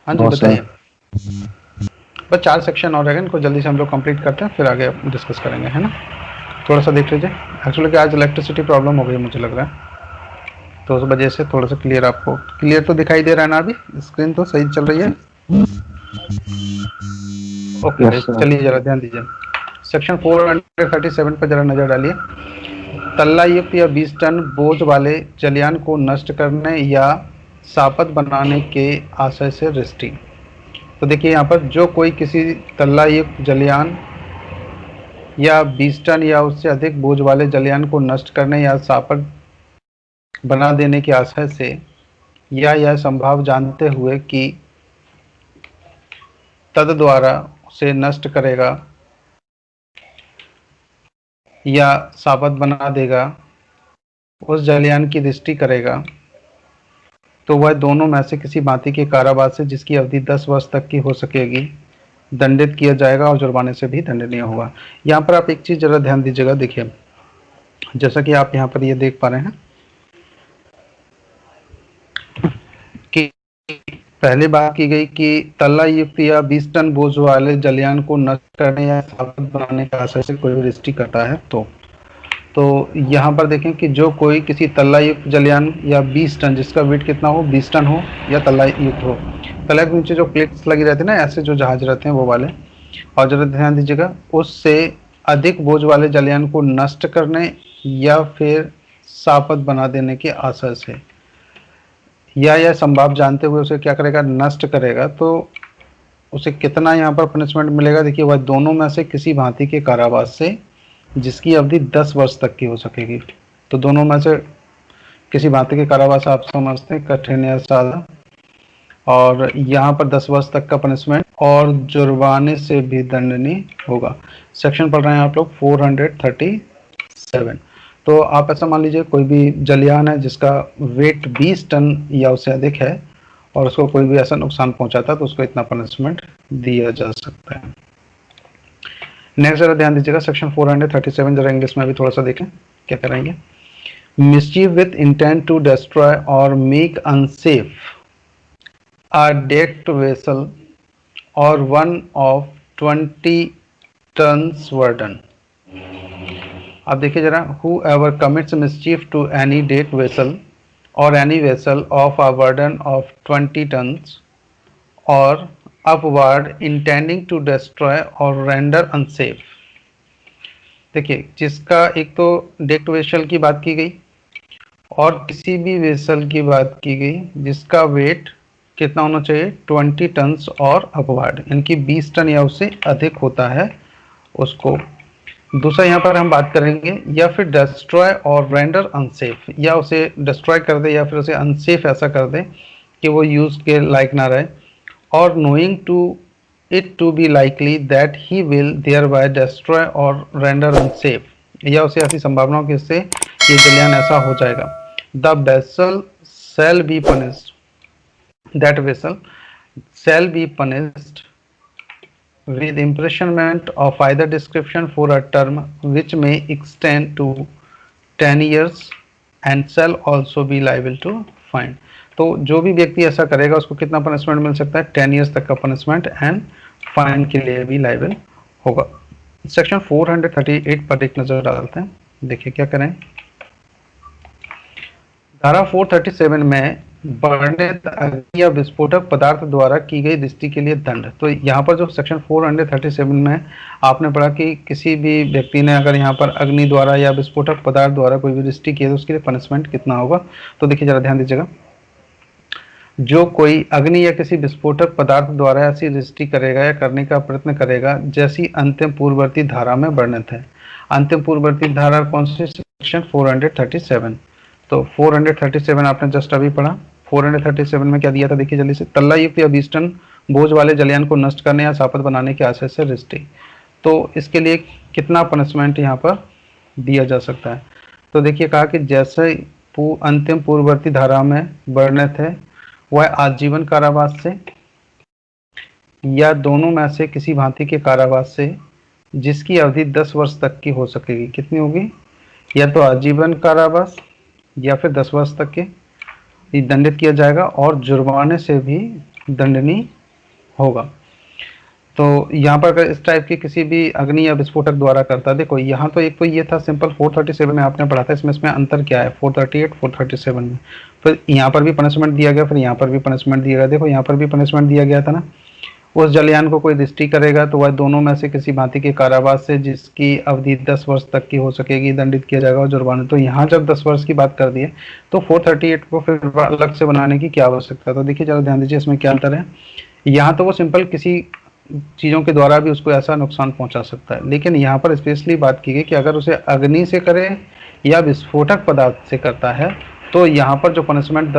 हाँ जी बताइए। बस 4 सेक्शन और रहेगा, इनको जल्दी से हम लोग कंप्लीट करते हैं, फिर आगे डिस्कस करेंगे, है ना। थोड़ा सा देख लीजिए, एक्चुअली कि आज इलेक्ट्रिसिटी प्रॉब्लम हो गई मुझे लग रहा है, तो उस वजह से थोड़ा सा क्लियर, आपको क्लियर तो दिखाई दे रहा है ना, अभी स्क्रीन तो सही चल रही है। ओके, चलिए जरा ध्यान दीजिए, सेक्शन 437 पर जरा नजर डालिए। तल्ला युक्त या 20 टन बोझ वाले जलयान को नष्ट करने या शापत बनाने के आशय से रिष्टि। तो देखिए यहाँ पर जो कोई किसी तल्ला युक्त जलयान या 20 टन या उससे अधिक बोझ वाले जलयान को नष्ट करने या शापत बना देने के आशय से या यह संभाव जानते हुए कि तद द्वारा उसे नष्ट करेगा या शापत बना देगा उस जलयान की दृष्टि करेगा तो वह दोनों में से किसी भांति के कारावास से जिसकी अवधि 10 वर्ष तक की हो सकेगी दंडित किया जाएगा और जुर्माने से भी दंडनीय होगा। यहाँ पर आप एक चीज जरा ध्यान दीजिएगा, देखिए जैसा कि आप यहाँ पर ये देख पा रहे हैं कि पहले बात की गई कि तल्ला युक्त या 20 टन बोझ वाले जलयान को नष्ट करने या स्थापित बनाने का आशय से कोई भी दृष्टि करता है तो यहाँ पर देखें कि जो कोई किसी तल्ला युक्त जलयान या 20 टन जिसका वेट कितना हो, 20 टन हो या तल्ला युक्त हो, तल्ला के नीचे जो प्लेट्स लगी रहती है ना, ऐसे जो जहाज रहते हैं वो वाले, और जरा ध्यान दीजिएगा, उससे अधिक बोझ वाले जलयान को नष्ट करने या फिर सापत बना देने के आशय से या यह संभाव जानते हुए उसे क्या करेगा, नष्ट करेगा, तो उसे कितना यहाँ पर पनिशमेंट मिलेगा। देखिए वह दोनों में से किसी भांति के कारावास से जिसकी अवधि 10 वर्ष तक की हो सकेगी। तो दोनों में से किसी भांति के कारावास आप समझते हैं कठिन या सादा, और यहाँ पर 10 वर्ष तक का पनिशमेंट और जुर्माने से भी दंडनीय होगा। सेक्शन पढ़ रहे हैं आप लोग 437। तो आप ऐसा मान लीजिए कोई भी जलयान है जिसका वेट 20 टन या उससे अधिक है और उसको कोई भी ऐसा नुकसान पहुंचाता है तो उसको इतना पनिशमेंट दिया जा सकता है। नेक्स्ट जरा ध्यान दीजिएगा, सेक्शन 437 जरा इंग्लिश में भी थोड़ा सा देखें क्या करेंगे। Mischief with intent to destroy और make unsafe a decked vessel or one of 20 tons burden। अब देखिए जरा, whoever commits mischief to any decked vessel or any vessel of a burden of 20 tons or upward intending to destroy or render unsafe। देखिए जिसका एक तो decked vessel की बात की गई और किसी भी वेसल की बात की गई जिसका वेट कितना होना चाहिए, 20 टन्स और अपवार्ड, इनकी 20 टन या उससे अधिक होता है उसको। दूसरा यहाँ पर हम बात करेंगे या फिर डिस्ट्रॉय और रेंडर अनसेफ, या उसे डिस्ट्रॉय कर दे या फिर उसे अनसेफ ऐसा कर दे कि वो यूज के लायक ना रहे, और knowing to it to be likely that he will thereby destroy और रेंडर अनसेफ, या उसे ऐसी संभावना कि इससे ये जलयान ऐसा हो जाएगा। The vessel shell be punished, that vessel shall be punished with imprisonment of either description for a term which may extend to 10 years and shall also be liable to fine। तो जो भी व्यक्ति ऐसा करेगा उसको कितना पनिशमेंट मिल सकता है, 10 years तक का पनिशमेंट एंड फाइन के लिए भी लाइबल होगा। सेक्शन 438 पर एक नजर डालते हैं, देखिए क्या करें। धारा 437 में वर्णित अग्नि या विस्फोटक पदार्थ द्वारा की गई दृष्टि के लिए दंड। तो यहाँ पर जो सेक्शन 437 में आपने पढ़ा कि किसी भी व्यक्ति ने अगर यहाँ पर अग्नि द्वारा या विस्फोटक पदार्थ द्वारा कोई भी दृष्टि की है तो उसके लिए पनिशमेंट कितना होगा। तो देखिए जरा ध्यान दीजिएगा, जो कोई अग्नि या किसी विस्फोटक पदार्थ द्वारा ऐसी दृष्टि करेगा या करने का प्रयत्न करेगा जैसी अंतिम पूर्ववर्ती धारा में वर्णित है। अंतिम पूर्ववर्ती धारा कौन सी, सेक्शन 437। तो 437 आपने जस्ट अभी पढ़ा। 437 में क्या दिया था, देखिए जल्दी से, तल्ला युक्त या 20 टन बोझ वाले जलयान को नष्ट करने या सापत बनाने के आशय से दृष्टि। तो इसके लिए कितना पनिशमेंट यहाँ पर दिया जा सकता है। तो देखिए कहा कि जैसे अंतिम पूर्ववर्ती धारा में वर्णित है वह आजीवन कारावास से या दोनों में से किसी भांति के कारावास से जिसकी अवधि 10 वर्ष तक की हो सकेगी। कितनी होगी, या तो आजीवन कारावास या फिर 10 वर्ष तक के दंडित किया जाएगा और जुर्माने से भी दंडनीय होगा। तो यहाँ पर अगर इस टाइप की किसी भी अग्नि या विस्फोटक द्वारा करता है, देखो यहाँ तो एक तो ये था सिंपल 437 में आपने पढ़ा था, इसमें अंतर क्या है 438 437 में, फिर यहाँ पर भी पनिशमेंट दिया गया, फिर यहाँ पर भी पनिशमेंट दिया गया। देखो यहाँ पर भी पनिशमेंट दिया गया था ना, उस जलयान को कोई दृष्टि करेगा तो वह दोनों में से किसी भांति के कारावास से जिसकी अवधि 10 वर्ष तक की हो सकेगी दंडित किया जाएगा और जुर्माना। तो यहाँ जब 10 वर्ष की बात कर दी है तो 438 को फिर अलग से बनाने की क्या आवश्यकता। तो देखिए जरा ध्यान दीजिए इसमें क्या अंतर है। यहाँ तो वो सिंपल किसी चीज़ों के द्वारा भी उसको ऐसा नुकसान पहुंचा सकता है, लेकिन यहाँ पर स्पेशली बात की गई कि अगर उसे अग्नि से करे या विस्फोटक पदार्थ से करता है तो यहाँ पर जो पनिशमेंट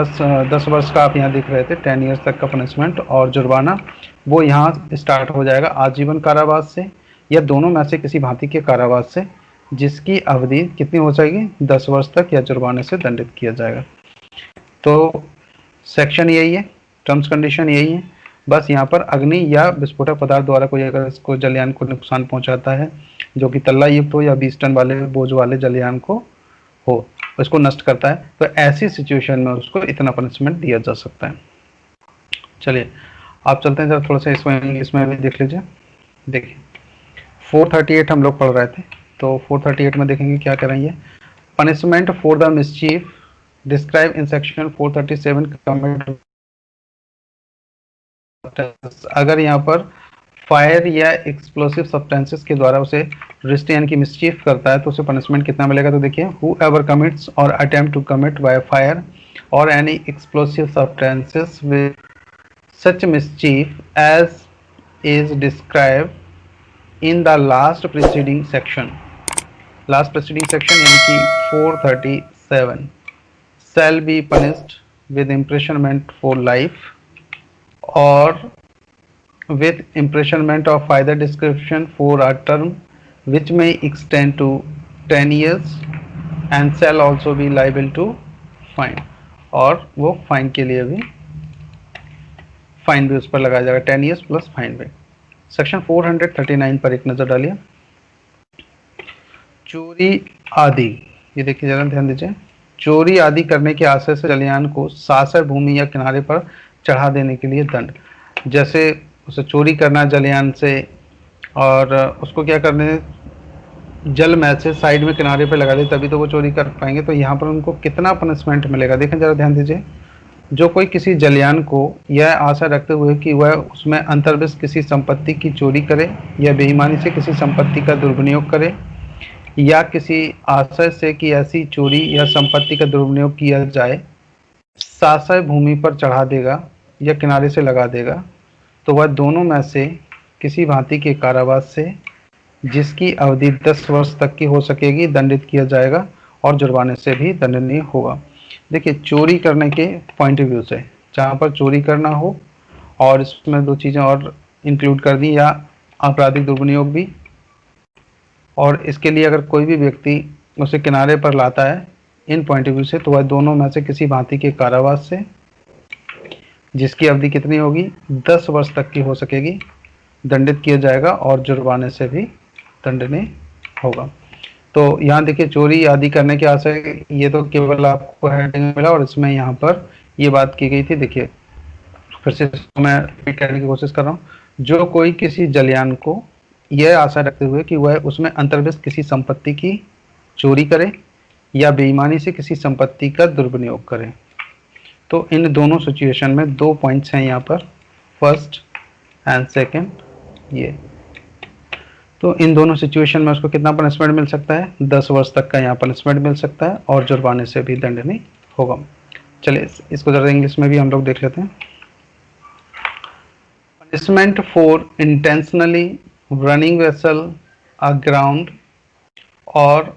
10 वर्ष का आप यहाँ दिख रहे थे 10 ईयर्स तक का पनिशमेंट और जुर्माना, वो यहाँ स्टार्ट हो जाएगा आजीवन कारावास से या दोनों में से किसी भांति के कारावास से जिसकी अवधि कितनी हो जाएगी, 10 वर्ष तक, या जुर्माने से दंडित किया जाएगा। तो सेक्शन यही है, टर्म्स कंडीशन यही है। बस यहाँ पर अग्नि या विस्फोटक पदार्थ द्वारा कोई अगर इसको जलयान को नुकसान पहुंचाता है, जो कि तल्ला युक्त हो या 20 टन वाले बोझ वाले जलयान को हो, उसको नष्ट करता है, तो ऐसी सिचुएशन में उसको इतना पनिशमेंट दिया जा सकता है। चलिए आप चलते हैं जरा थोड़ा सा इसमें भी देख लीजिए। देखिए 438 हम लोग पढ़ रहे थे, तो 438 में देखेंगे क्या करेंगे। Punishment for the mischief describe in section 437 commit. अगर यहाँ पर फायर या एक्सप्लोसिव सब्सटेंसेस के द्वारा उसे रिस्ट यानी कि मिसचीफ करता है तो उसे पनिशमेंट कितना मिलेगा। तो देखिए, हु एवर कमिट्स और attempt to commit by fire और any explosive substances with such mischief as is described in the last preceding section, last preceding section यानी कि 437, shall be punished with imprisonment for life or with imprisonment of either description for a term which may extend to 10 years and shall also be liable to fine। और वो fine के लिए भी fine भी उस पर लगाया जाएगा, 10 years प्लस फाइन भी। सेक्शन 439 पर एक नजर डालिए। चोरी आदि, ये देखिए जरा ध्यान दीजिए। चोरी आदि करने के आशय से जलयान को शासर भूमि या किनारे पर चढ़ा देने के लिए दंड। जैसे उसे चोरी करना जलयान से और उसको क्या करने, जल में से साइड में किनारे पे लगा दे तभी तो वो चोरी कर पाएंगे। तो यहाँ पर उनको कितना पनिशमेंट मिलेगा, देखें जरा ध्यान दीजिए। जो कोई किसी जलयान को यह आशा रखते हुए कि वह उसमें अंतर्विष्ट किसी संपत्ति की चोरी करे या बेईमानी से किसी संपत्ति का दुर्विनियोग करे या किसी आशय से कि ऐसी चोरी या संपत्ति का दुर्विनियोग किया जाए शासय भूमि पर चढ़ा देगा या किनारे से लगा देगा, तो वह दोनों में से किसी भांति के कारावास से जिसकी अवधि 10 वर्ष तक की हो सकेगी दंडित किया जाएगा और जुर्माने से भी दंडनीय होगा। देखिए, चोरी करने के पॉइंट ऑफ व्यू से जहाँ पर चोरी करना हो, और इसमें दो चीज़ें और इंक्लूड कर दी, या आपराधिक दुर्विनियोग भी, और इसके लिए अगर कोई भी व्यक्ति उसे किनारे पर लाता है इन पॉइंट ऑफ व्यू से, तो वह दोनों में से किसी भांति के कारावास से जिसकी अवधि कितनी होगी, 10 वर्ष तक की हो सकेगी, दंडित किया जाएगा और जुर्माने से भी दंडनीय होगा। तो यहाँ देखिए, चोरी आदि करने के आशय, ये तो केवल आपको हेडिंग मिला और इसमें यहाँ पर ये बात की गई थी। देखिए फिर से मैं रिपीट करने की कोशिश कर रहा हूँ। जो कोई किसी जलयान को यह आशा रखते हुए कि वह उसमें अंतर्विष्ट किसी संपत्ति की चोरी करे या बेईमानी से किसी संपत्ति का दुर्विनियोग करे, तो इन दोनों सिचुएशन में 2 पॉइंट्स हैं यहाँ पर, फर्स्ट एंड सेकंड। ये तो इन दोनों सिचुएशन में उसको कितना पनिशमेंट मिल सकता है, 10 वर्ष तक का यहाँ पनिशमेंट मिल सकता है और जुर्माने से भी दंडनीय होगा। चलिए इसको जरा इंग्लिश में भी हम लोग देख लेते हैं। Punishment for intentionally running vessel aground और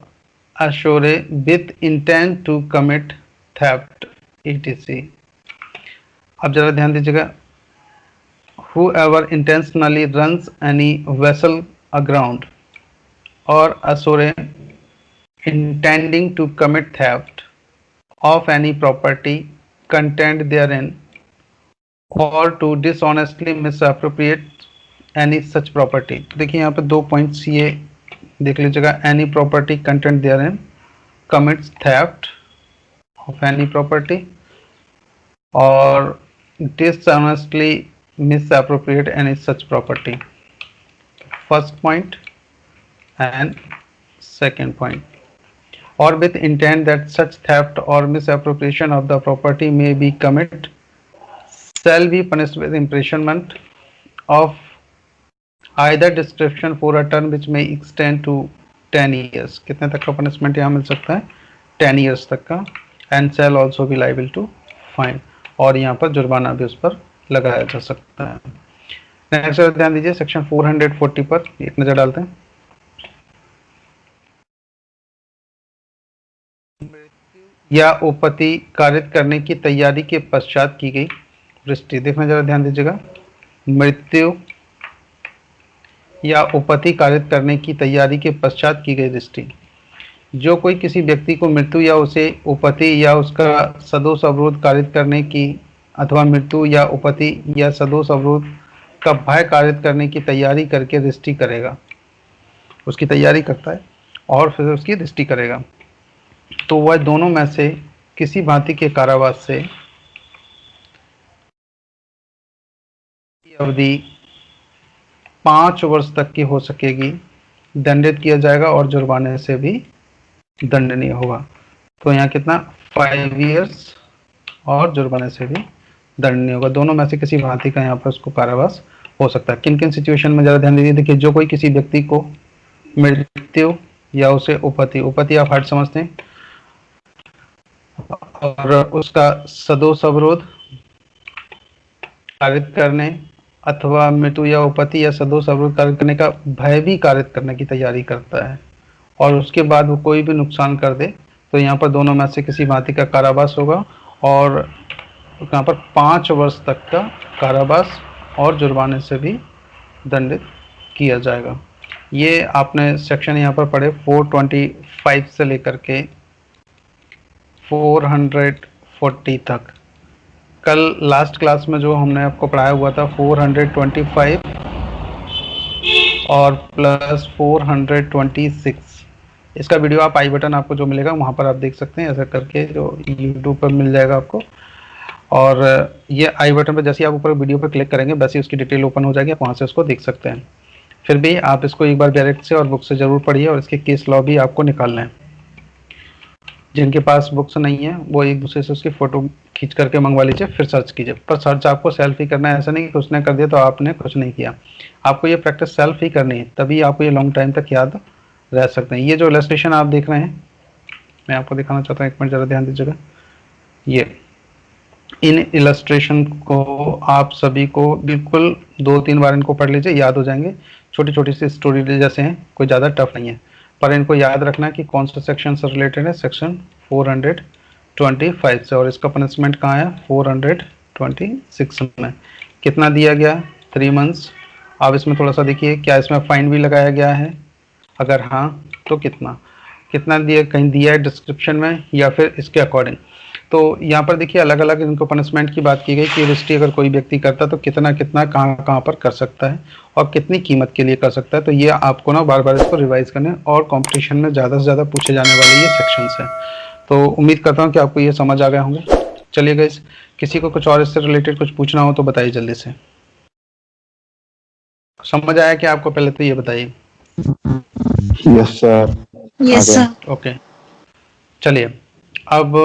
ashore with intent to commit theft etc। अब जरा ध्यान दीजिएगा, whoever intentionally runs any vessel aground or ashore intending to commit theft of any property contained therein or to dishonestly misappropriate any such property। देखिए यहाँ पे 2 points ये देख लीजिएगा, any property content therein commits theft of any property और dishonestly misappropriate any such property, first point and second point. और with intent that such theft और misappropriation of the property may be commit shall be punished with imprisonment of either description for a term which may extend to 10 years। कितने तक का punishment यहाँ मिल सकता है, 10 years तक का, and shall also be liable to fine, और यहाँ पर जुर्माना भी उस पर लगाया जा सकता है। नेक्स्ट ध्यान दीजिए, सेक्शन 440 पर एक नजर डालते हैं। या उपपत्ति कारित करने की तैयारी के पश्चात की गई वृष्टि, देखना जरा ध्यान दीजिएगा। मृत्यु या उपपत्ति कारित करने की तैयारी के पश्चात की गई दृष्टि, जो कोई किसी व्यक्ति को मृत्यु या उसे उपपत्ति या उसका सदोष अवरोध कारित करने की अथवा मृत्यु या उपपत्ति या सदोष अवरोध का भय कारित करने की तैयारी करके दृष्टि करेगा, उसकी तैयारी करता है और फिर उसकी दृष्टि करेगा, तो वह दोनों में से किसी भांति के कारावास से अवधि 5 वर्ष तक की हो सकेगी, दंडित किया जाएगा और जुर्माने से भी दंडनीय होगा। तो यहाँ कितना 5 इयर्स और जुर्माने से भी दंडनीय होगा। दोनों में से किसी भांति का यहाँ पर उसको कारावास हो सकता है। किन किन सिचुएशन में ज़्यादा ध्यान दीजिए। देखिए, जो कोई किसी व्यक्ति को मृत्यु या उसे उपपत्ति आप हर्ट समझते हैं, और उसका सदोष अवरोध कारित करने अथवा मृत्यु या उपपत्ति या सदोष अवरोध कारित करने का भय भी कारित करने की तैयारी करता है, और उसके बाद वो कोई भी नुकसान कर दे, तो यहाँ पर दोनों में से किसी भांति का कारावास होगा, और यहाँ पर 5 वर्ष तक का कारावास और जुर्माने से भी दंडित किया जाएगा। ये आपने सेक्शन यहाँ पर पढ़े 425 से लेकर के 440 तक। कल लास्ट क्लास में जो हमने आपको पढ़ाया हुआ था 425 और प्लस 426, इसका वीडियो आप आई बटन आपको जो मिलेगा वहाँ पर आप देख सकते हैं, ऐसा करके जो यूट्यूब पर मिल जाएगा आपको। और ये आई बटन पर जैसे ही आप ऊपर वीडियो पर क्लिक करेंगे वैसे उसकी डिटेल ओपन हो जाएगी, आप वहाँ से उसको देख सकते हैं। फिर भी आप इसको एक बार डायरेक्ट से और बुक से ज़रूर पढ़िए, और इसके केस लॉ भी आपको निकालना है। जिनके पास बुक्स नहीं है वो एक दूसरे से उसकी फ़ोटो खींच करके मंगवा लीजिए, फिर सर्च कीजिए। पर सर्च आपको सेल्फ ही करना है, ऐसा नहीं कि उसने कर दिया तो आपने कुछ नहीं किया। आपको ये प्रैक्टिस सेल्फ ही करनी है, तभी आपको ये लॉन्ग टाइम तक याद रह सकते हैं। ये जो इलस्ट्रेशन आप देख रहे हैं, मैं आपको दिखाना चाहता हूँ, एक मिनट ज़रा ध्यान दीजिएगा। ये इन इलस्ट्रेशन को आप सभी को बिल्कुल 2-3 बार इनको पढ़ लीजिए, याद हो जाएंगे। छोटी छोटी सी स्टोरी जैसे हैं, कोई ज़्यादा टफ नहीं है, पर इनको याद रखना कि कौन सा सेक्शन से रिलेटेड है, सेक्शन 425 से। और इसका पनिशमेंट कहाँ है, 426 में। कितना दिया गया, 3 मंथ्स। अब इसमें थोड़ा सा देखिए, क्या इसमें फाइन भी लगाया गया है, अगर हाँ तो कितना कितना दिया, कहीं दिया है डिस्क्रिप्शन में या फिर इसके अकॉर्डिंग। तो यहाँ पर देखिए अलग अलग इनको पनिशमेंट की बात की गई कि रजिस्ट्री अगर कोई व्यक्ति करता तो कितना कितना कहाँ कहाँ पर कर सकता है और कितनी कीमत के लिए कर सकता है। तो ये आपको ना बार बार इसको रिवाइज करने, और कंपटीशन में ज़्यादा से ज़्यादा पूछे जाने वाले ये सेक्शंस हैं। तो उम्मीद करता हूँ कि आपको ये समझ आ गए होंगे। चलिए गाइस, किसी को कुछ और इससे रिलेटेड कुछ पूछना हो तो बताइए जल्दी से। समझ आया कि आपको, पहले तो ये बताइए। Yes sir. Yes sir. Okay, चलिए अब